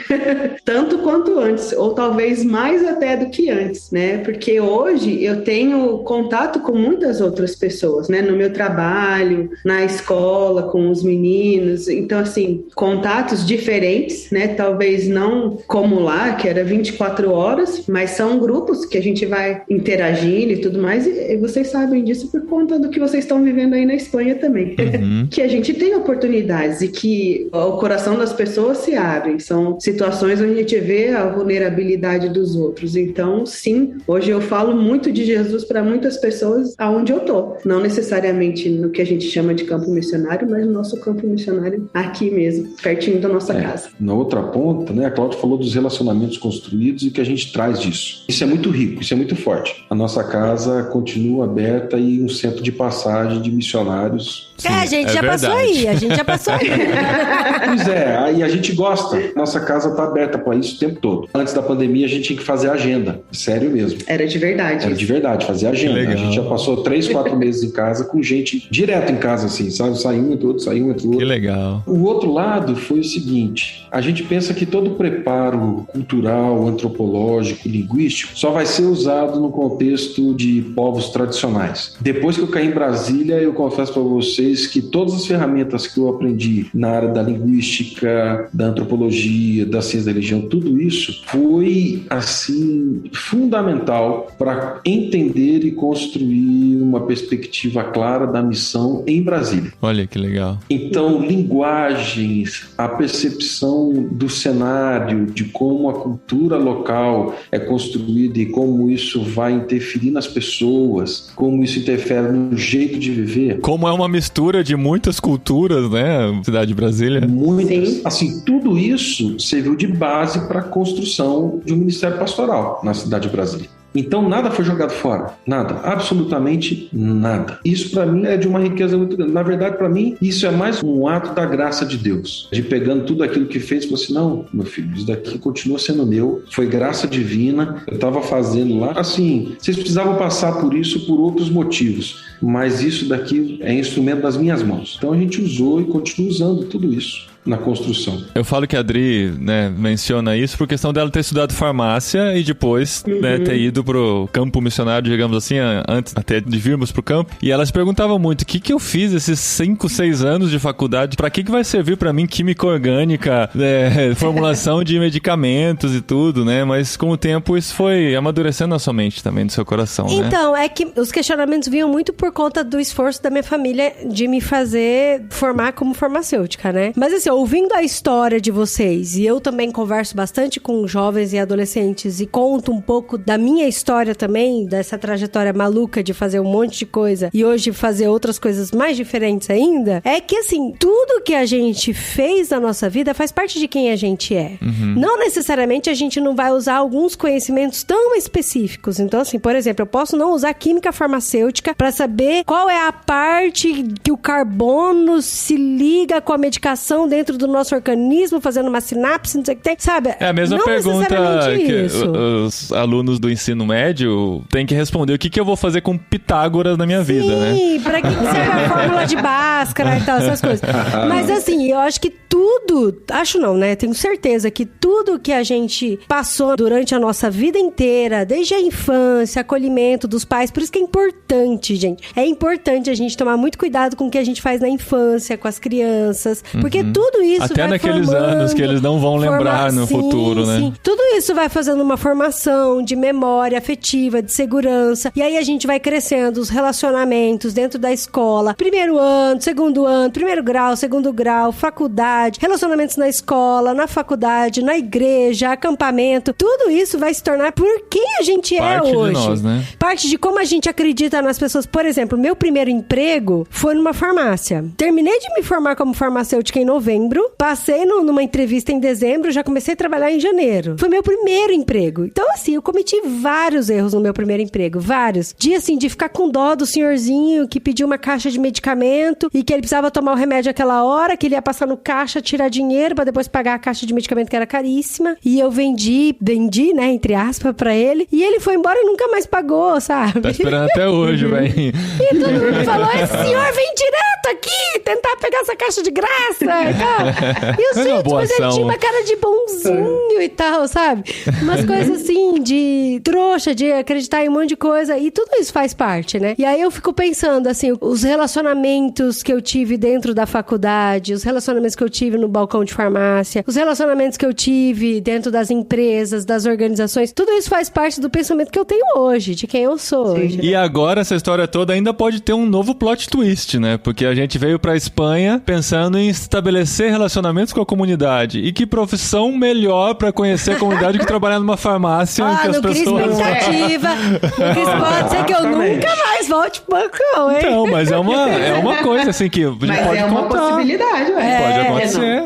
Tanto quanto antes, ou talvez mais até do que antes, né? Porque hoje eu tenho contato com muitas outras pessoas, né? No meu trabalho, na escola, com os meninos. Então, assim, contatos diferentes, né? Talvez não como lá, que era 24 horas, mas são grupos que a gente vai interagindo e tudo mais. E vocês sabem disso por conta do que vocês estão vivendo aí na Espanha também. Que a gente tem oportunidades e que o coração das pessoas se abre. São situações onde a gente vê a vulnerabilidade dos outros. Então, sim, hoje eu falo muito de Jesus para muitas pessoas aonde eu tô. Não necessariamente no que a gente chama de campo missionário, mas no nosso campo missionário aqui mesmo, pertinho da nossa casa. Na outra ponta, né, a Cláudia falou dos relacionamentos construídos e que a gente traz disso. Isso é muito rico, isso é muito forte. A nossa casa continua aberta e um centro de passagem de missionários. Sim, a gente já passou aí. Pois é, aí a gente gosta. Nossa casa está aberta para isso o tempo todo. Antes da pandemia a gente tinha que fazer agenda. Sério mesmo. Era de verdade. Era de verdade, fazer agenda. A gente já passou 3, 4 meses em casa com gente direto em casa, assim, sabe? Sai um, entra outro, sai um, entra outro. Que legal. O outro lado foi o seguinte: a gente pensa que todo preparo cultural, antropológico, linguístico só vai ser usado no contexto de povos tradicionais. Depois que eu caí em Brasília, eu confesso para vocês que todas as ferramentas que eu aprendi na área da linguística, da antropologia, da ciência da religião, tudo isso foi, assim, fundamental para entender e construir uma perspectiva clara da missão em Brasília. Olha que legal. Então, linguagens, a percepção do cenário, de como a cultura local é construída e como isso vai interferir nas pessoas, como isso interfere no jeito de viver. Como é uma mistura de muitas culturas, né? Cidade de Brasília. Muitas. Sim. Assim, tudo isso serviu de base para a construção de um ministério pastoral na cidade de Brasília. Então, nada foi jogado fora. Nada. Absolutamente nada. Isso, para mim, é de uma riqueza muito grande. Na verdade, para mim, isso é mais um ato da graça de Deus. De pegando tudo aquilo que fez e falou assim: não, meu filho, isso daqui continua sendo meu. Foi graça divina. Eu estava fazendo lá. Assim, vocês precisavam passar por isso por outros motivos. Mas isso daqui é instrumento das minhas mãos. Então, a gente usou e continua usando tudo isso na construção. Eu falo que a Adri, né, menciona isso por questão dela ter estudado farmácia e depois, né, ter ido pro campo missionário, digamos assim, antes até de virmos pro campo. E ela se perguntava muito: o que eu fiz esses 5, 6 anos de faculdade? Pra que vai servir pra mim química orgânica, formulação de medicamentos e tudo, né? Mas com o tempo isso foi amadurecendo na sua mente também, no seu coração, né? Então, é que os questionamentos vinham muito por conta do esforço da minha família de me fazer formar como farmacêutica, né? Mas assim, ouvindo a história de vocês, e eu também converso bastante com jovens e adolescentes e conto um pouco da minha história também, dessa trajetória maluca de fazer um monte de coisa e hoje fazer outras coisas mais diferentes ainda, é que assim, tudo que a gente fez na nossa vida faz parte de quem a gente é. Não necessariamente a gente não vai usar alguns conhecimentos tão específicos. Então assim, por exemplo, eu posso não usar química farmacêutica para saber qual é a parte que o carbono se liga com a medicação dentro do nosso organismo, fazendo uma sinapse, não sei o que tem, sabe? É a mesma não pergunta que os alunos do ensino médio têm que responder: o que eu vou fazer com Pitágoras na minha vida, né? Sim, pra que serve a fórmula de Bhaskara e tal, essas coisas. Mas assim, eu acho que tudo, acho não, né? Tenho certeza que tudo que a gente passou durante a nossa vida inteira, desde a infância, acolhimento dos pais, por isso que é importante, gente. É importante a gente tomar muito cuidado com o que a gente faz na infância, com as crianças, porque tudo isso até vai naqueles anos que eles não vão lembrar no futuro, né? Sim. Tudo isso vai fazendo uma formação de memória afetiva, de segurança, e aí a gente vai crescendo os relacionamentos dentro da escola, primeiro ano, segundo ano, primeiro grau, segundo grau, faculdade, relacionamentos na escola, na faculdade, na igreja, acampamento, tudo isso vai se tornar por quem a gente parte é hoje. De nós, né? Parte de como a gente acredita nas pessoas. Por exemplo, meu primeiro emprego foi numa farmácia. Terminei de me formar como farmacêutica em novembro, passei numa entrevista em dezembro, já comecei a trabalhar em janeiro. Foi meu primeiro emprego. Então, assim, eu cometi vários erros no meu primeiro emprego, vários. De ficar com dó do senhorzinho que pediu uma caixa de medicamento e que ele precisava tomar o remédio aquela hora, que ele ia passar no caixa, tirar dinheiro pra depois pagar a caixa de medicamento que era caríssima. E eu vendi, né, entre aspas, pra ele. E ele foi embora e nunca mais pagou, sabe? Tá esperando até hoje, velho. E todo mundo falou: esse senhor vem direto aqui tentar pegar essa caixa de graça e tal. E o gente, mas ele tinha uma cara de bonzinho e tal, sabe? Umas coisas assim, de trouxa, de acreditar em um monte de coisa. E tudo isso faz parte, né? E aí eu fico pensando, assim, os relacionamentos que eu tive dentro da faculdade, os relacionamentos que eu tive no balcão de farmácia, os relacionamentos que eu tive dentro das empresas, das organizações, tudo isso faz parte do pensamento que eu tenho hoje, de quem eu sou hoje. E agora essa história toda ainda pode ter um novo plot twist, né? Porque a gente veio pra Espanha pensando em estabelecer relacionamentos com a comunidade. E que profissão melhor pra conhecer a comunidade que trabalhar numa farmácia que as pessoas... expectativa. Pode ser que eu nunca mais volte pro balcão, hein? Então, mas é uma coisa assim que mas pode é uma contar. Possibilidade, ué. Pode acontecer.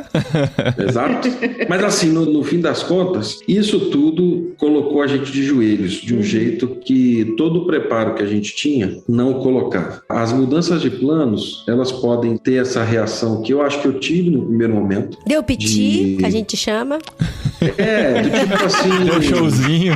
Exato. Mas assim, no fim das contas, isso tudo colocou a gente de joelhos, de um jeito que todo o preparo que a gente tinha não colocava. As mudanças de planos, elas podem ter essa reação que eu acho que eu tive no primeiro momento. Deu piti, que a gente chama. Do tipo assim... Deu showzinho.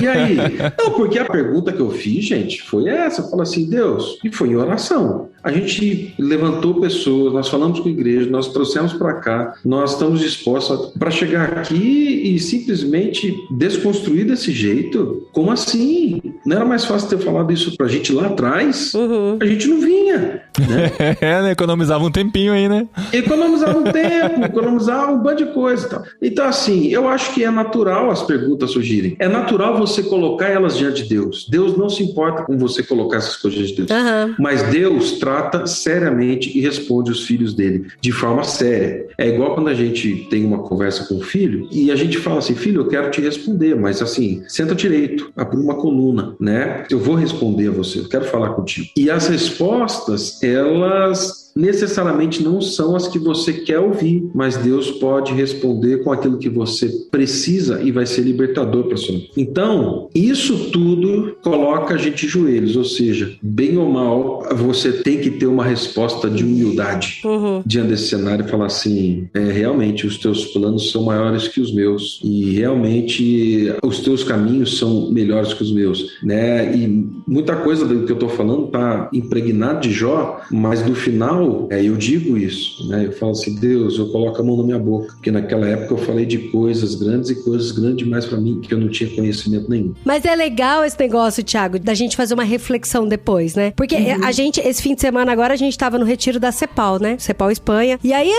E aí? Não, porque a pergunta que eu fiz, gente, foi essa. Eu falei assim, Deus, e foi em oração. A gente levantou pessoas, nós falamos com a igreja, nós trouxemos para cá, nós estamos dispostos para chegar aqui e simplesmente desconstruir desse jeito? Como assim? Não era mais fácil ter falado isso pra gente lá atrás? A gente não vinha, né? Né? Economizava um tempinho aí, né? Economizava um tempo, economizava um bando de coisa e tal. Então, assim, eu acho que é natural as perguntas surgirem. É natural você colocar elas diante de Deus. Deus não se importa com você colocar essas coisas diante de Deus. Mas Deus trata seriamente e responde os filhos dele de forma séria. É igual quando a gente tem uma conversa com o filho e a gente fala assim, filho, eu quero te responder, mas assim, senta direito, abre uma coluna, né? Eu vou responder a você, eu quero falar contigo. E as respostas, elas necessariamente não são as que você quer ouvir, mas Deus pode responder com aquilo que você precisa e vai ser libertador para sua vida. Então, isso tudo coloca a gente de joelhos, ou seja, bem ou mal, você tem que ter uma resposta de humildade diante desse cenário e falar assim, realmente os teus planos são maiores que os meus e realmente os teus caminhos são melhores que os meus, né? E muita coisa do que eu estou falando está impregnado de Jó, mas no final eu digo isso, né? Eu falo assim, Deus, eu coloco a mão na minha boca, porque naquela época eu falei de coisas grandes e coisas grandes demais pra mim, que eu não tinha conhecimento nenhum. Mas é legal esse negócio, Thiago, da gente fazer uma reflexão depois, né? Porque a gente, esse fim de semana agora, a gente tava no retiro da CEPAL, né? CEPAL Espanha. E aí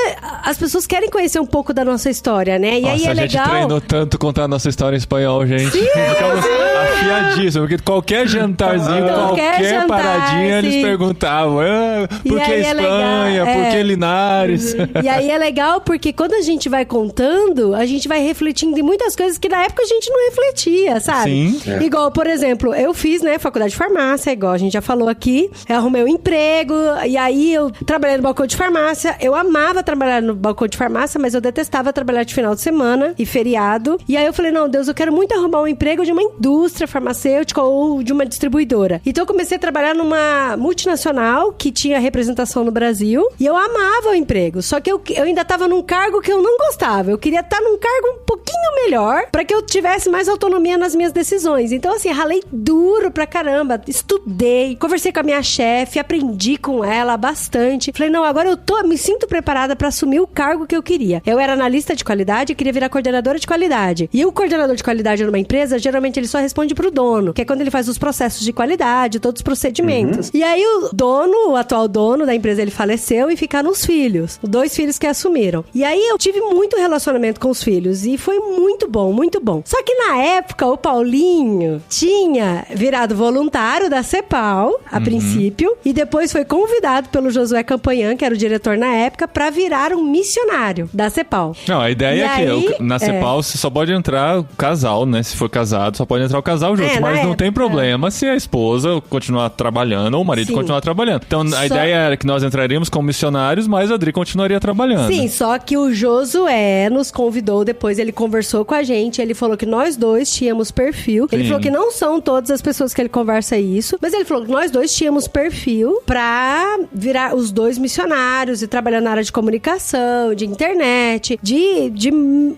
as pessoas querem conhecer um pouco da nossa história, né? E aí é legal... a gente treinou tanto contar a nossa história em espanhol, gente. Sim, ficamos afiadíssimos, porque qualquer jantarzinho, qualquer paradinha, eles perguntavam, por que Espanha? Montanha, por que Linares? E aí é legal porque quando a gente vai contando, a gente vai refletindo em muitas coisas que na época a gente não refletia, sabe? Sim. Igual, por exemplo, eu fiz, né, faculdade de farmácia, igual a gente já falou aqui. Eu arrumei um emprego, e aí eu trabalhei no balcão de farmácia. Eu amava trabalhar no balcão de farmácia, mas eu detestava trabalhar de final de semana e feriado. E aí eu falei, não, Deus, eu quero muito arrumar um emprego de uma indústria farmacêutica ou de uma distribuidora. Então eu comecei a trabalhar numa multinacional que tinha representação no Brasil, e eu amava o emprego. Só que eu ainda tava num cargo que eu não gostava. Eu queria estar num cargo um pouquinho melhor pra que eu tivesse mais autonomia nas minhas decisões. Então, assim, ralei duro pra caramba. Estudei, conversei com a minha chefe, aprendi com ela bastante. Falei, não, agora eu me sinto preparada pra assumir o cargo que eu queria. Eu era analista de qualidade e queria virar coordenadora de qualidade. E o coordenador de qualidade numa empresa, geralmente ele só responde pro dono, que é quando ele faz os processos de qualidade, todos os procedimentos. E aí o atual dono da empresa, ele faleceu e ficaram os filhos. 2 filhos que assumiram. E aí eu tive muito relacionamento com os filhos e foi muito bom, muito bom. Só que na época o Paulinho tinha virado voluntário da CEPAL, a princípio, e depois foi convidado pelo Josué Campanhã, que era o diretor na época, pra virar um missionário da CEPAL. Não, a ideia é que na CEPAL você só pode entrar o casal, né? Se for casado, só pode entrar o casal junto. Mas não tem problema se a esposa continuar trabalhando ou o marido continuar trabalhando. Então a ideia era que nós entraríamos como missionários, mas a Adri continuaria trabalhando. Sim, só que o Josué nos convidou depois, ele conversou com a gente, ele falou que nós dois tínhamos perfil. Ele falou que não são todas as pessoas que ele conversa isso, mas ele falou que nós dois tínhamos perfil pra virar os dois missionários e trabalhar na área de comunicação, de internet, de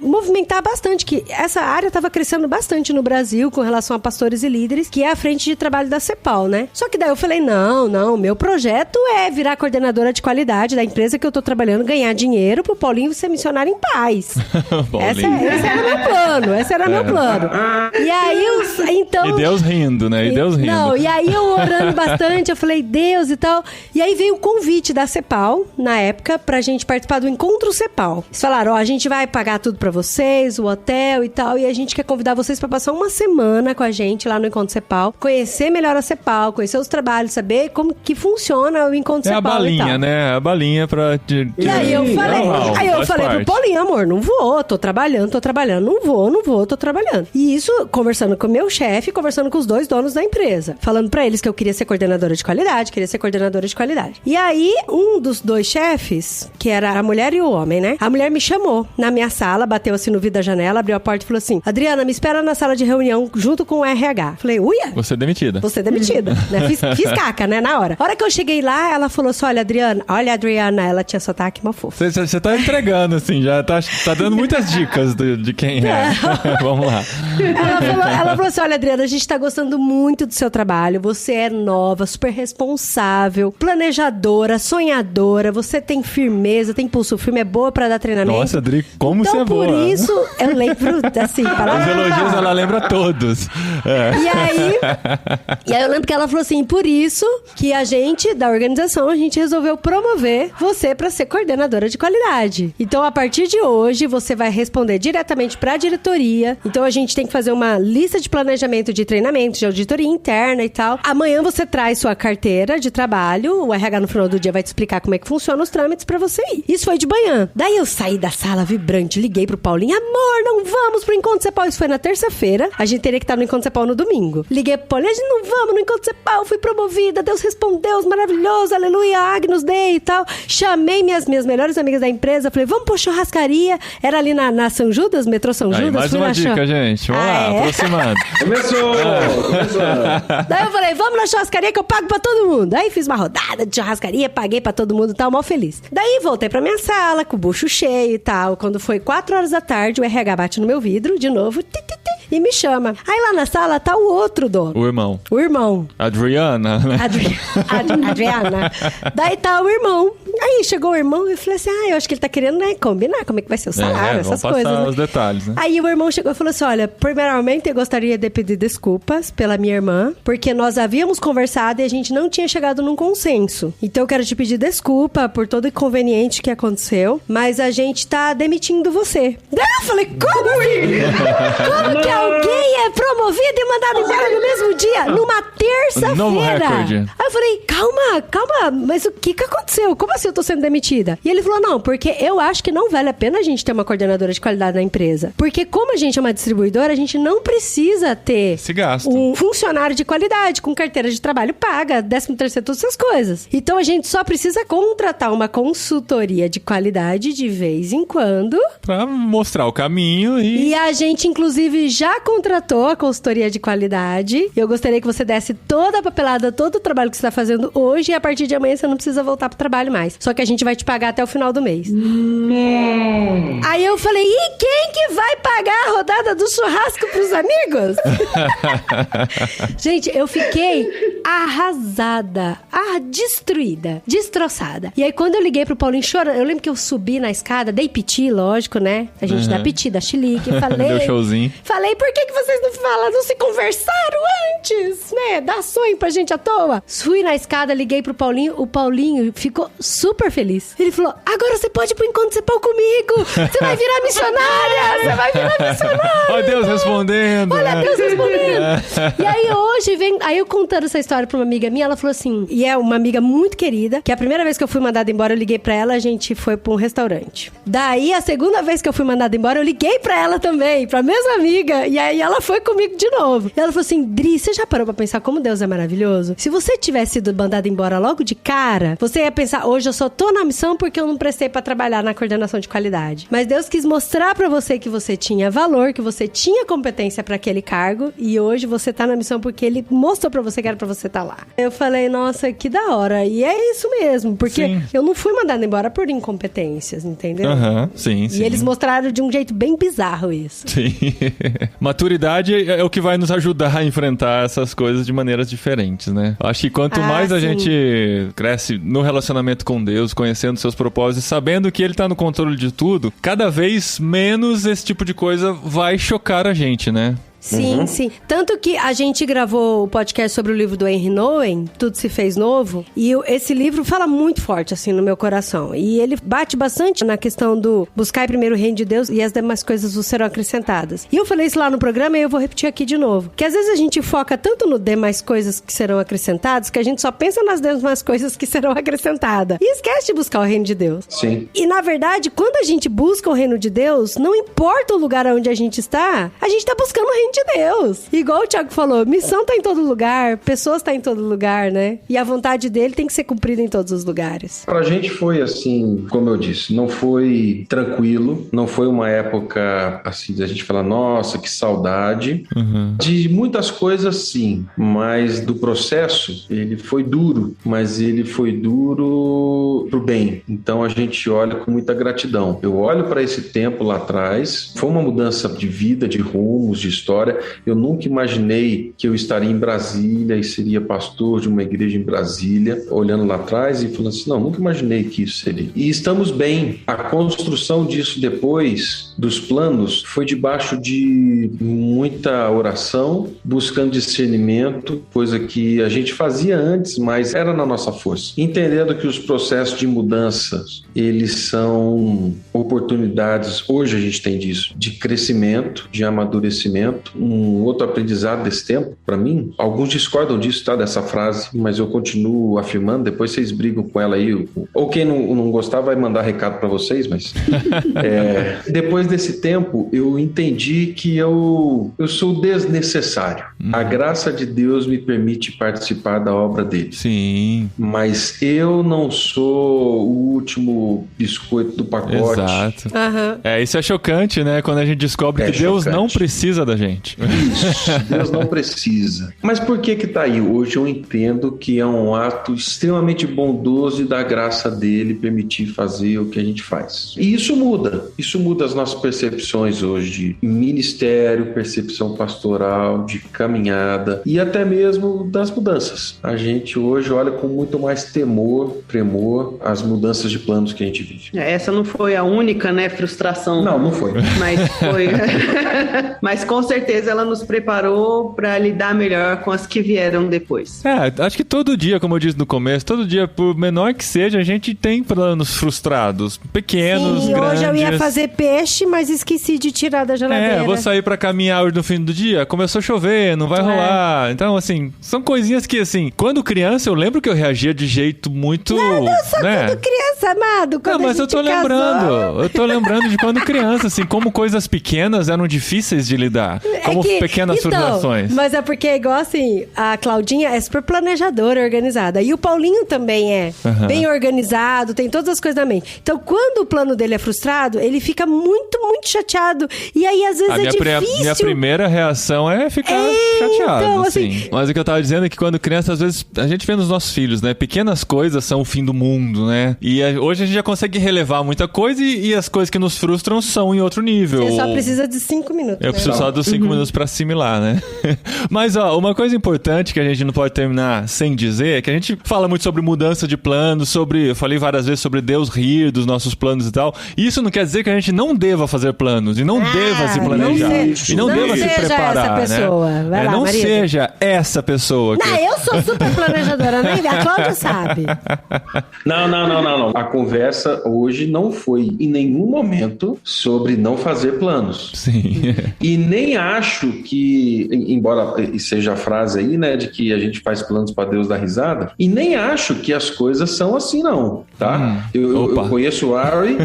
movimentar bastante, que essa área tava crescendo bastante no Brasil com relação a pastores e líderes, que é a frente de trabalho da CEPAL, né? Só que daí eu falei, não, meu projeto é virar coordenadora de qualidade da empresa que eu tô trabalhando, ganhar dinheiro pro Paulinho ser missionário em paz. Esse era meu plano. E aí, então... E Deus rindo, né? Não, e aí eu orando bastante, eu falei, Deus e tal. E aí veio o convite da CEPAL, na época, pra gente participar do Encontro CEPAL. Eles falaram, a gente vai pagar tudo pra vocês, o hotel e tal, e a gente quer convidar vocês pra passar uma semana com a gente lá no Encontro CEPAL, conhecer melhor a CEPAL, conhecer os trabalhos, saber como que funciona o Encontro CEPAL. É a balinha, né? A balinha pra... E aí eu falei, pro Paulinho, amor, não vou, tô trabalhando, não vou, tô trabalhando. E isso, conversando com o meu chefe, conversando com os 2 donos da empresa, falando pra eles que eu queria ser coordenadora de qualidade, E aí, um dos 2 chefes, que era a mulher e o homem, né? A mulher me chamou na minha sala, bateu assim no vidro da janela, abriu a porta e falou assim, Adriana, me espera na sala de reunião junto com o RH. Falei, uia? Você é demitida. Né? Fiz caca, né? Na hora. A hora que eu cheguei lá, ela falou assim, olha, Adriana, ela tinha sotaque mó fofo. Você tá entregando, assim, já tá dando muitas dicas de quem é. Vamos lá. Ela falou assim, olha, Adriana, a gente tá gostando muito do seu trabalho, você é nova, super responsável, planejadora, sonhadora, você tem firmeza, tem pulso firme, é boa pra dar treinamento. Nossa, Adri, como então, você é boa. Então, por isso, eu lembro, assim... Os elogios ela lembra todos. E aí eu lembro que ela falou assim, por isso que a gente, da organização, a gente resolveu promover você pra ser coordenadora de qualidade. Então, a partir de hoje, você vai responder diretamente pra diretoria. Então, a gente tem que fazer uma lista de planejamento de treinamento, de auditoria interna e tal. Amanhã você traz sua carteira de trabalho, o RH no final do dia vai te explicar como é que funciona os trâmites pra você ir. Isso foi de manhã. Daí eu saí da sala vibrante, liguei pro Paulinho, amor, não vamos pro Encontro CEPAL. Isso foi na terça-feira, a gente teria que estar no Encontro CEPAL no domingo. Liguei pro Paulinho, a gente não vamos no Encontro CEPAL, fui promovida, Deus respondeu, maravilhoso, aleluia, Agnus Dei e tal. Chamei minhas melhores amigas da empresa, falei, vamos pro churrascaria. Era ali na São Judas, metrô São Judas. Mais uma dica, gente. Vamos lá, aproximando. Começou! Daí eu falei, vamos na churrascaria que eu pago pra todo mundo. Aí fiz uma rodada de churrascaria, paguei pra todo mundo e tal, mal feliz. Daí voltei pra minha sala, com o bucho cheio e tal. Quando foi 4 horas da tarde, o RH bate no meu vidro, de novo, e me chama. Aí lá na sala tá o outro dono. O irmão. Adriana, né? Adriana. Daí tá o irmão. Aí chegou o irmão e eu falei assim, eu acho que ele tá querendo, né, combinar como é que vai ser o salário, essas coisas. Passar os detalhes, né? Aí o irmão chegou e falou assim, olha, primeiramente eu gostaria de pedir desculpas pela minha irmã, porque nós havíamos conversado e a gente não tinha chegado num consenso. Então eu quero te pedir desculpa por todo o inconveniente que aconteceu, mas a gente tá demitindo você. Daí eu falei, como assim? Como que alguém é promovido e mandado embora no mesmo dia? Numa terça-feira. Novo recorde. Aí eu falei, calma, mas o que aconteceu? Como assim eu tô sendo demitida? E ele falou, não, porque eu acho que não vale a pena a gente ter uma coordenadora de qualidade na empresa. Porque como a gente é uma distribuidora, a gente não precisa ter esse gasto. Um funcionário de qualidade, com carteira de trabalho paga, 13º, todas essas coisas. Então a gente só precisa contratar uma consultoria de qualidade de vez em quando. Pra mostrar o caminho E a gente, inclusive, já contratou a consultoria de qualidade. Eu gostaria que você desse toda a papelada, todo o trabalho que você está fazendo hoje, e a partir de amanhã você não precisa voltar pro trabalho mais. Só que a gente vai te pagar até o final do mês. Aí eu falei, e quem que vai pagar a rodada do churrasco pros amigos? Gente, eu fiquei arrasada, destruída, destroçada. E aí, quando eu liguei pro Paulinho chorando, eu lembro que eu subi na escada, dei piti, lógico, né? A gente dá piti, dá chilique, falei... Deu showzinho. Falei, por que vocês não se conversaram antes, né? Dá sonho pra gente à toa. Fui na escada, liguei pro Paulinho, o Paulinho ficou super feliz. Ele falou, agora você pode ir pro encontro cepal comigo, você vai virar missionária, você vai virar missionária. Olha Deus respondendo. Olha Deus respondendo. E aí hoje, aí eu contando essa história pra uma amiga minha, ela falou assim, e é uma amiga muito querida, que a primeira vez que eu fui mandada embora, eu liguei pra ela, a gente foi pra um restaurante. Daí, a segunda vez que eu fui mandada embora, eu liguei pra ela também, pra mesma amiga, e aí ela foi comigo de novo. E ela falou assim, Dri, você já parou pra pensar como Deus é maravilhoso? Se você tivesse sido mandada embora logo de cara, você ia pensar, hoje eu só tô na missão porque eu não prestei pra trabalhar na coordenação de qualidade. Mas Deus quis mostrar pra você que você tinha valor, que você tinha competência pra aquele cargo, e hoje você tá na missão porque Ele mostrou pra você que era pra você tá lá. Eu falei, nossa, que da hora. E é isso mesmo, porque eu não fui mandada embora por incompetências, entendeu? Sim. E eles mostraram de um jeito bem bizarro isso. Sim. Maturidade é o que vai nos ajudar a enfrentar essas coisas de maneiras diferentes, né? Acho que quanto mais a gente cresce no relacionamento com Deus, conhecendo seus propósitos, sabendo que Ele tá no controle de tudo, cada vez menos esse tipo de coisa vai chocar a gente, né? Sim, sim. Tanto que a gente gravou o podcast sobre o livro do Henry Nouwen, Tudo Se Fez Novo, e esse livro fala muito forte, assim, no meu coração. E ele bate bastante na questão do buscar primeiro o reino de Deus e as demais coisas vos serão acrescentadas. E eu falei isso lá no programa e eu vou repetir aqui de novo. Que às vezes a gente foca tanto no demais coisas que serão acrescentadas, que a gente só pensa nas demais coisas que serão acrescentadas. E esquece de buscar o reino de Deus. Sim. E na verdade, quando a gente busca o reino de Deus, não importa o lugar onde a gente está buscando o reino de Deus. Igual o Thiago falou, missão tá em todo lugar, pessoas tá em todo lugar, né? E a vontade dele tem que ser cumprida em todos os lugares. Pra gente foi assim, como eu disse, não foi tranquilo, não foi uma época assim, da gente falar, nossa, que saudade. De muitas coisas sim, mas do processo, ele foi duro, mas ele foi duro pro bem. Então a gente olha com muita gratidão. Eu olho para esse tempo lá atrás, foi uma mudança de vida, de rumos, de história. Eu nunca imaginei que eu estaria em Brasília e seria pastor de uma igreja em Brasília, olhando lá atrás e falando assim, não, nunca imaginei que isso seria. E estamos bem. A construção disso depois, dos planos, foi debaixo de muita oração, buscando discernimento, coisa que a gente fazia antes, mas era na nossa força. Entendendo que os processos de mudanças, eles são oportunidades, hoje a gente tem disso, de crescimento, de amadurecimento. Um outro aprendizado desse tempo, para mim, alguns discordam disso, tá, dessa frase, mas eu continuo afirmando, depois vocês brigam com ela aí, ou quem não gostar vai mandar recado para vocês, mas depois desse tempo eu entendi que eu sou desnecessário. A graça de Deus me permite participar da obra dele. Sim. Mas eu não sou o último biscoito do pacote. Exato. Isso é chocante, né? Quando a gente descobre que Deus não precisa da gente. Isso, Deus não precisa. Mas por que tá aí? Hoje eu entendo que é um ato extremamente bondoso e da graça dele permitir fazer o que a gente faz. E isso muda as nossas percepções hoje de ministério, percepção pastoral, de caminhada e até mesmo das mudanças. A gente hoje olha com muito mais temor, tremor, as mudanças de planos que a gente vive. Essa não foi a única, né, frustração. Não foi. Mas foi. Mas com certeza certeza ela nos preparou para lidar melhor com as que vieram depois. Acho que todo dia, como eu disse no começo, todo dia, por menor que seja, a gente tem planos frustrados, pequenos, grandes. Hoje eu ia fazer peixe, mas esqueci de tirar da geladeira. Vou sair pra caminhar hoje no fim do dia, começou a chover, não vai rolar. Então, assim, são coisinhas que, assim, quando criança, eu lembro que eu reagia de jeito muito... Não sou quando criança, amado. Não, mas eu tô lembrando de quando criança, assim, como coisas pequenas eram difíceis de lidar. Como pequenas frustrações. Mas é porque, igual assim, a Claudinha é super planejadora, organizada. E o Paulinho também é bem organizado, tem todas as coisas na mente. Então, quando o plano dele é frustrado, ele fica muito, muito chateado. E aí, às vezes, difícil. Minha primeira reação é ficar chateado, então, assim. Mas o que eu tava dizendo é que quando criança, às vezes, a gente vê nos nossos filhos, né? Pequenas coisas são o fim do mundo, né? E hoje a gente já consegue relevar muita coisa e as coisas que nos frustram são em outro nível. Você só precisa de 5 minutos. Eu preciso só dos 5 minutos pra assimilar, né? Mas, uma coisa importante que a gente não pode terminar sem dizer é que a gente fala muito sobre mudança de planos, eu falei várias vezes sobre Deus rir dos nossos planos e tal. E isso não quer dizer que a gente não deva fazer planos e não deva se planejar. E não deva se preparar, essa pessoa. né? Vai lá, não marido. seja essa pessoa. Não, eu sou super planejadora, né? A Cláudia sabe. Não. A conversa hoje não foi em nenhum momento sobre não fazer planos. Sim. E nem acho que, embora seja a frase aí, né, de que a gente faz planos para Deus dar risada, e nem acho que as coisas são assim, não, tá? Eu conheço o Ari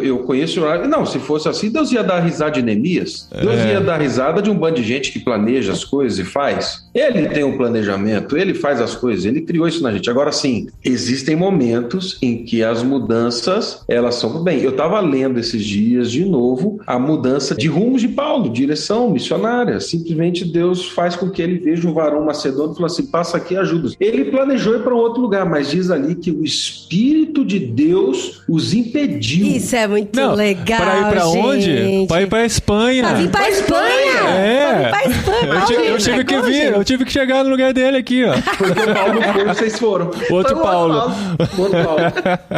eu conheço o Ari. Não, se fosse assim, Deus ia dar risada de Neemias. Deus ia dar risada de um bando de gente que planeja as coisas e faz. Ele tem um planejamento, ele faz as coisas, ele criou isso na gente. Agora sim, existem momentos em que as mudanças, elas são... Bem, eu estava lendo esses dias de novo a mudança de rumos de Paulo, direção missionária. Simplesmente Deus faz com que ele veja um varão macedônio e fala assim, passa aqui e ajuda. Ele planejou ir para um outro lugar, mas diz ali que o Espírito de Deus os impediu. Isso é muito legal, para ir para onde? Para ir para a Espanha. Para vir para a Espanha? Para vir para Espanha. Eu tive que chegar no lugar dele aqui, ó. Porque o Paulo não foi, vocês foram. Outro Paulo.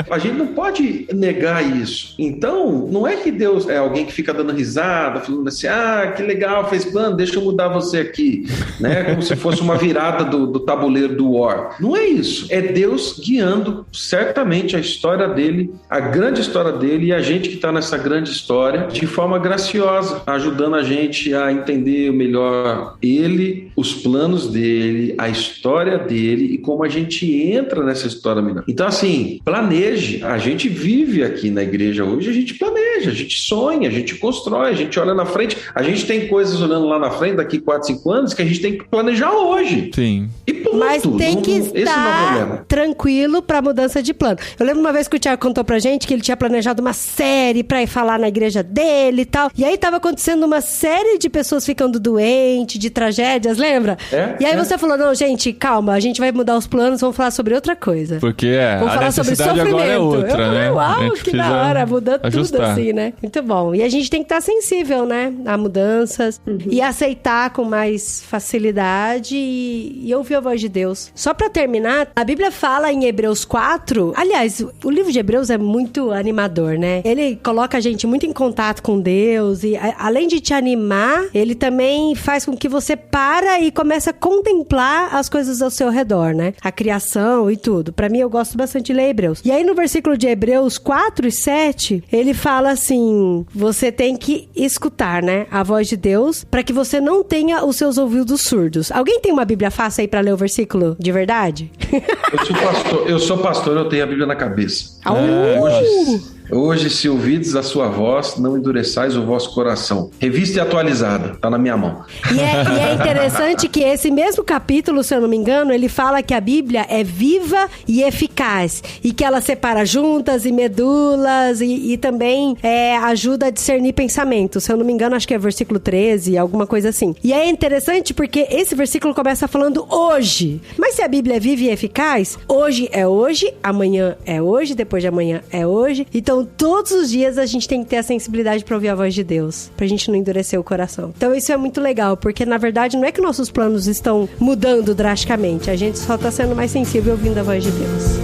A gente não pode negar isso. Então, não é que Deus é alguém que fica dando risada, falando assim, que legal, fez plano, deixa eu mudar você aqui, né? Como se fosse uma virada do tabuleiro do War. Não é isso. É Deus guiando certamente a história dele, a grande história dele e a gente que está nessa grande história de forma graciosa, ajudando a gente a entender melhor ele, os planos dele, a história dele e como a gente entra nessa história melhor. Então, assim, planeje. A gente vive aqui na igreja hoje, a gente planeja, a gente sonha, a gente constrói, a gente olha na frente. A gente tem coisas olhando lá na frente daqui 4, 5 anos que a gente tem que planejar hoje. Sim. E ponto. Mas tem que estar tranquilo para mudança de plano. Eu lembro uma vez que o Thiago contou pra gente que ele tinha planejado uma série pra ir falar na igreja dele e tal. E aí tava acontecendo uma série de pessoas ficando doentes, de tragédias, lembra? E aí você falou, não, gente, calma, a gente vai mudar os planos, vamos falar sobre outra coisa. Porque vamos falar sobre sofrimento. Agora é outra, eu falei, uau, que da hora, mudando tudo assim, né? Muito bom. E a gente tem que estar sensível, né? A mudanças e aceitar com mais facilidade e ouvir a voz de Deus. Só pra terminar, a Bíblia fala em Hebreus 4, aliás, o livro de Hebreus é muito animador, né? Ele coloca a gente muito em contato com Deus e além de te animar, ele também faz com que você para e comece a contemplar as coisas ao seu redor, né? A criação e tudo. Pra mim, eu gosto bastante de ler Hebreus. E aí, no versículo de Hebreus 4 e 7, ele fala assim, você tem que escutar, né? A voz de Deus, pra que você não tenha os seus ouvidos surdos. Alguém tem uma Bíblia fácil aí pra ler o versículo de verdade? Eu sou pastor, eu tenho a Bíblia na cabeça. Hoje, se ouvides a sua voz, não endureçais o vosso coração. Revista e atualizada, tá na minha mão. E é interessante que esse mesmo capítulo, se eu não me engano, ele fala que a Bíblia é viva e eficaz. E que ela separa juntas e medulas e também ajuda a discernir pensamentos. Se eu não me engano, acho que é versículo 13, alguma coisa assim. E é interessante porque esse versículo começa falando hoje. Mas se a Bíblia é viva e eficaz, hoje é hoje, amanhã é hoje, depois de amanhã é hoje. Então, todos os dias a gente tem que ter a sensibilidade para ouvir a voz de Deus, pra gente não endurecer o coração. Então, isso é muito legal, porque na verdade não é que nossos planos estão mudando drasticamente, a gente só tá sendo mais sensível ouvindo a voz de Deus.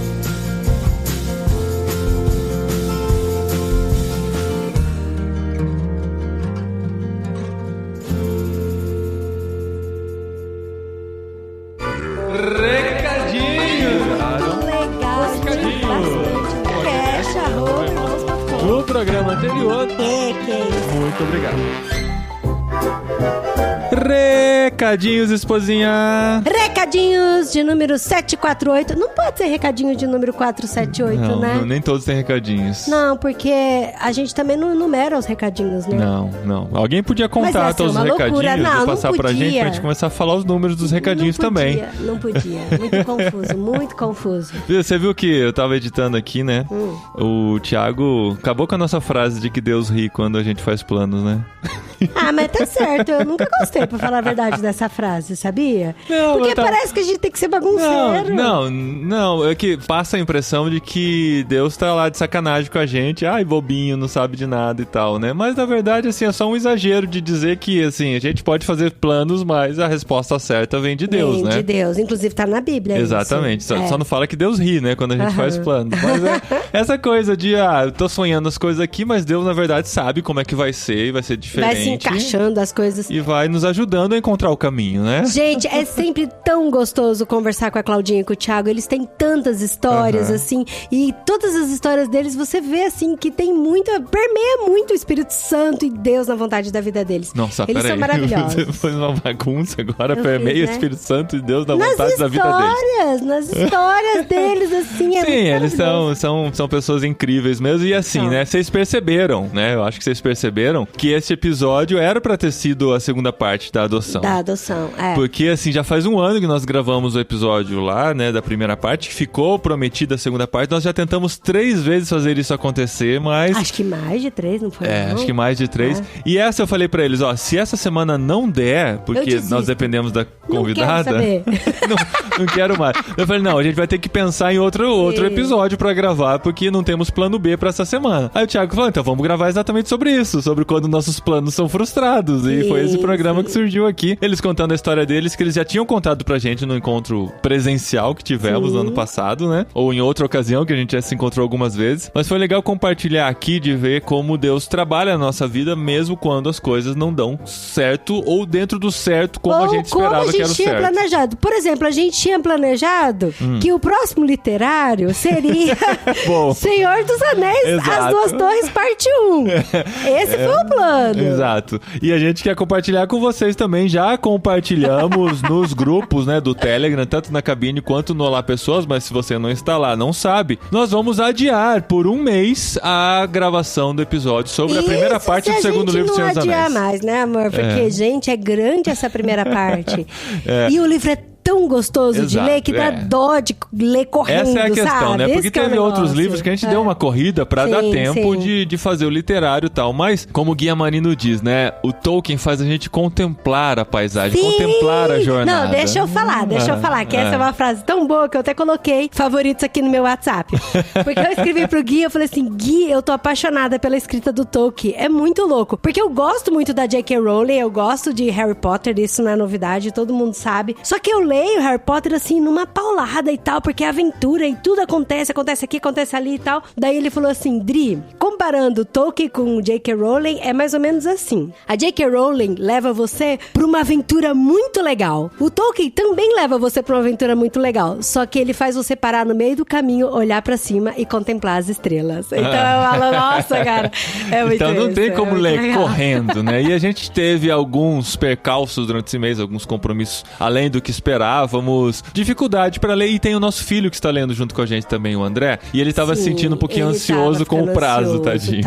obrigado. Recadinhos, esposinha. Recadinhos de número 748. Não pode ser recadinho de número 478, não, né? Não, nem todos têm recadinhos. Não, porque a gente também não numera os recadinhos, né? Não. Alguém podia contar todos os recadinhos e passar pra gente começar a falar os números dos recadinhos também. Não podia. Muito confuso, muito confuso. Você viu que eu tava editando aqui, né? O Thiago acabou com a nossa frase de que Deus ri quando a gente faz planos, né? Ah, mas tá certo. Eu nunca gostei, pra falar a verdade, dessa frase, sabia? Não, porque parece que a gente tem que ser bagunceiro. Não. É que passa a impressão de que Deus tá lá de sacanagem com a gente. Ai, bobinho, não sabe de nada e tal, né? Mas, na verdade, assim, é só um exagero de dizer que, assim, a gente pode fazer planos, mas a resposta certa vem de Deus, né? Vem de Deus. Inclusive, tá na Bíblia. Exatamente. Só não fala que Deus ri, né? Quando a gente faz planos. Mas essa coisa de, eu tô sonhando as coisas aqui, mas Deus, na verdade, sabe como é que vai ser e vai ser diferente. Vai se encaixando as coisas. E vai nos ajudando a encontrar o caminho, né? Gente, é sempre tão gostoso conversar com a Claudinha e com o Thiago. Eles têm tantas histórias, assim, e todas as histórias deles você vê, assim, que tem permeia muito o Espírito Santo e Deus na vontade da vida deles. Nossa, eles são maravilhosos. Você fez uma bagunça agora, permeia o Espírito Santo e Deus na vontade da vida deles. Nas histórias deles, assim, Sim, eles são pessoas incríveis mesmo. E assim, né, vocês perceberam, né, eu acho que vocês perceberam que esse episódio era pra ter sido a segunda parte da adoção. Da adoção, Porque, assim, já faz um ano que nós gravamos o episódio lá, né, da primeira parte, que ficou prometida a segunda parte. Nós já tentamos 3 vezes fazer isso acontecer, mas... Acho que mais de 3, não foi? Acho que mais de 3. E essa eu falei pra eles, se essa semana não der, porque nós dependemos da convidada... Não quero saber. não quero mais. Eu falei, não, a gente vai ter que pensar em outro episódio pra gravar, porque não temos plano B pra essa semana. Aí o Thiago falou, então vamos gravar exatamente sobre isso, sobre quando nossos planos são frustrados. E foi esse programa que surgiu aqui. Eles contando a história deles, que eles já tinham contado pra gente no encontro presencial que tivemos no ano passado, né? Ou em outra ocasião, que a gente já se encontrou algumas vezes. Mas foi legal compartilhar aqui de ver como Deus trabalha na nossa vida, mesmo quando as coisas não dão certo, ou dentro do certo, como a gente esperava que era o certo. Tinha planejado. Por exemplo, a gente tinha planejado que o próximo literário seria Senhor dos Anéis, Exato. As Duas Torres, parte 1. Esse foi o plano. Exato. E a gente quer compartilhar com vocês também. Já compartilhamos nos grupos, né, do Telegram, tanto na cabine quanto no Olá Pessoas, mas se você não está lá, não sabe, nós vamos adiar por 1 mês a gravação do episódio sobre a primeira parte do segundo livro do Senhor dos Anéis. Não adiar mais, né, amor? Porque, gente, é grande essa primeira parte. E o livro é tão gostoso de ler que dá dó de ler correndo, essa é a questão, sabe? né? Porque teve outros livros que a gente deu uma corrida pra dar tempo de fazer o literário e tal. Mas, como o Guia Marino diz, né? O Tolkien faz a gente contemplar a paisagem, contemplar a jornada. Não, deixa eu falar, que essa é uma frase tão boa que eu até coloquei favoritos aqui no meu WhatsApp. Porque eu escrevi pro Gui, eu falei assim, Gui, eu tô apaixonada pela escrita do Tolkien. É muito louco. Porque eu gosto muito da J.K. Rowling, eu gosto de Harry Potter, isso não é novidade, todo mundo sabe. Só que eu leio Harry Potter assim, numa paulada e tal, porque é aventura e tudo acontece aqui, acontece ali e tal. Daí ele falou assim, Dri, comparando Tolkien com J.K. Rowling, é mais ou menos assim. A J.K. Rowling leva você pra uma aventura muito legal. O Tolkien também leva você pra uma aventura muito legal, só que ele faz você parar no meio do caminho, olhar pra cima e contemplar as estrelas. Então eu falo, nossa, cara, é muito Então não isso, tem como ler legal. correndo, né? E a gente teve alguns percalços durante esse mês, alguns compromissos além do que esperávamos, dificuldade pra ler, e tem o nosso filho que está lendo junto com a gente também, o André, e ele tava se sentindo um pouquinho ansioso com o prazo, tadinho,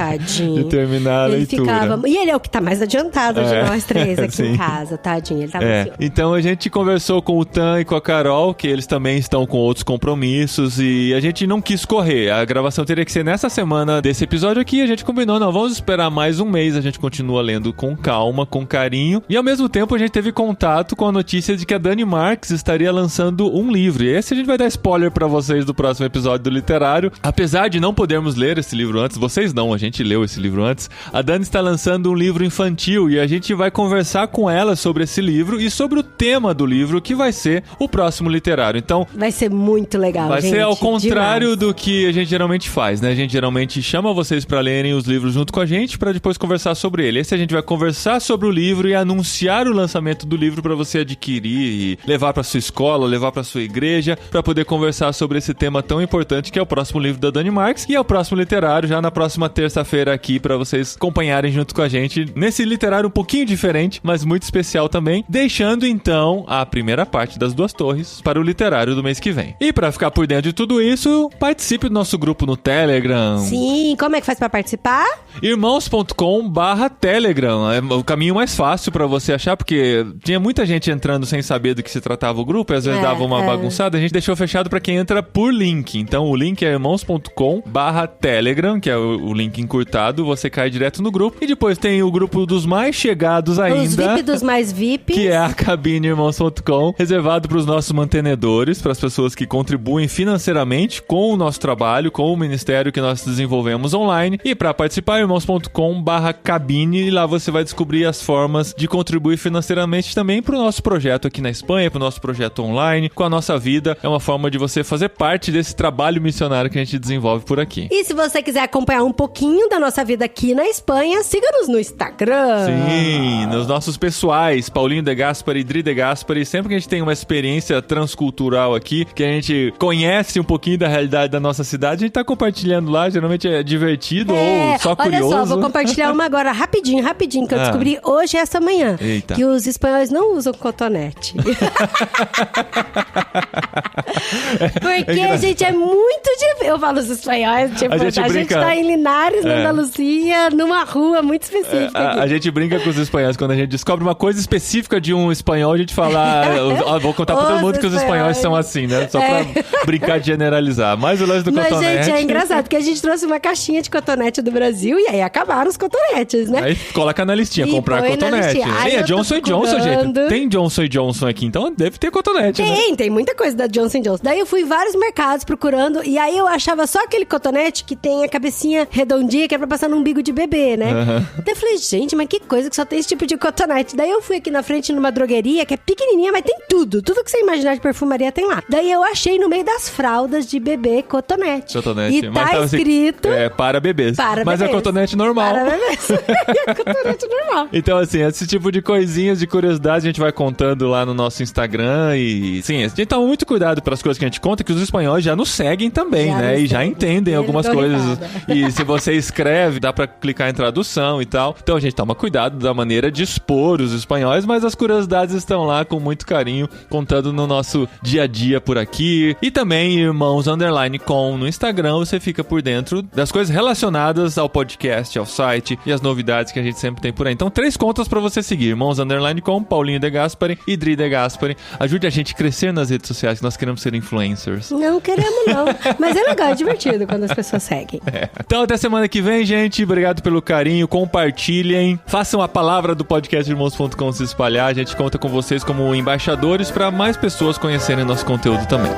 de terminar a leitura. E ele é o que tá mais adiantado de nós três aqui em casa, tadinho, ele tava ansioso. Então a gente conversou com o Tan e com a Carol, que eles também estão com outros compromissos, e a gente não quis correr, a gravação teria que ser nessa semana desse episódio aqui, a gente combinou, não, vamos esperar mais 1 mês, a gente continua lendo com calma, com carinho, e ao mesmo tempo a gente teve contato com a notícia de que a Dani Marques estaria lançando um livro, e esse a gente vai dar spoiler pra vocês do próximo episódio do Literário. Apesar de não podermos ler esse livro antes, vocês não, a gente leu esse livro antes, a Dani está lançando um livro infantil, e a gente vai conversar com ela sobre esse livro e sobre o tema do livro, que vai ser o próximo Literário. Então, vai ser muito legal, vai gente, ser ao contrário demais do que a gente geralmente faz, né? A gente geralmente chama vocês pra lerem os livros junto com a gente, pra depois conversar sobre ele. Esse a gente vai conversar sobre o livro e anunciar o lançamento do livro pra você adquirir e levar pra sua escola, levar pra sua igreja, pra poder conversar sobre esse tema tão importante que é o próximo livro da Dani Marques e é o próximo literário já na próxima terça-feira aqui pra vocês acompanharem junto com a gente nesse literário um pouquinho diferente, mas muito especial também, deixando então a primeira parte das Duas Torres para o literário do mês que vem. E pra ficar por dentro de tudo isso, participe do nosso grupo no Telegram. Sim, como é que faz pra participar? Irmãos.com/Telegram. É o caminho mais fácil pra você achar, porque tinha muita gente entrando sem saber do que se tratava o grupo, e às vezes dava uma bagunçada. A gente deixou fechado pra quem entra por link. Então o link é irmãos.com/Telegram, que é o link encurtado. Você cai direto no grupo. E depois tem o grupo dos mais chegados ainda. Os VIP dos mais VIPs. Que é a cabine irmãos.com, reservado para os nossos mantenedores, para as pessoas que contribuem financeiramente com o nosso trabalho, com o ministério que nós desenvolvemos online. E para participar, irmãos.com/cabine, e lá você vai descobrir as formas de contribuir financeiramente também para o nosso projeto aqui na Espanha, para o nosso projeto online, com a nossa vida. É uma forma de você fazer parte desse trabalho missionário que a gente desenvolve por aqui. E se você quiser acompanhar um pouquinho da nossa vida aqui na Espanha, siga-nos no Instagram. Sim, nos nossos pessoais, Paulinho de Gaspari e Dri de Gaspari. Sempre que a gente tem uma experiência transcultural aqui, que a gente conhece um pouquinho da realidade da nossa cidade, a gente tá compartilhando lá. Geralmente é divertido ou só curioso. Olha só, vou compartilhar uma agora rapidinho, que eu descobri hoje essa manhã. Eita. Que os espanhóis não usam cotonete. Porque a gente é muito eu falo os espanhóis, tipo, a gente tá em Linares, na Andaluzia, numa rua muito específica. A gente brinca com os espanhóis. Quando a gente descobre uma coisa específica de um espanhol, a gente fala, vou contar pra todo mundo que os espanhóis são assim, né? Só pra brincar de generalizar. Mas o lance do cotonete... Mas, gente, é engraçado, porque a gente trouxe uma caixinha de cotonete do Brasil e aí acabaram os cotonetes, né? Aí coloca na listinha, comprar cotonete. Aí é Johnson & Johnson, gente. Tem Johnson & Johnson aqui, então deve ter cotonete, né? Tem muita coisa da Johnson & Johnson. Daí eu fui em vários mercados procurando e aí eu achava só aquele cotonete que tem a cabecinha redondinha que é pra passar no umbigo de bebê, né? Daí eu falei, gente, mas que coisa que só tem esse tipo de cotonete. Daí eu fui aqui na frente numa drogueria que é pequenininha, mas tem tudo. Tudo que você imaginar de perfumaria tem lá. Daí eu achei no meio das fraldas de bebê cotonete. E tá escrito... para bebês. Para mas bebês. É cotonete normal. Para bebês. É cotonete normal. Então, assim, esse tipo de coisinhas, de curiosidade, a gente vai contando lá no nosso Instagram e... Sim, a gente toma muito cuidado pelas coisas que a gente conta, que os espanhóis já nos seguem também, né? E já entendem algumas coisas. E se você escreve, dá pra clicar em tradução e tal. Então a gente toma cuidado da maneira de expor os espanhóis, mas as curiosidades estão lá com muito carinho, contando no nosso dia a dia por aqui. E também irmãos_com no Instagram, você fica por dentro das coisas relacionadas ao podcast, ao site e as novidades que a gente sempre tem por aí. Então 3 contas pra você seguir: irmãos_com, Paulinho de Gaspari e Dri de Gaspari. Ajude a gente a crescer nas redes sociais, que nós queremos ser influencers. Não queremos não, mas é legal, é divertido quando as pessoas seguem. Então até semana que vem, gente. Obrigado pelo carinho, compartilhem, façam a palavra do podcast irmãos.com se espalhar. A gente conta com vocês como embaixadores para mais pessoas conhecerem nosso conteúdo também.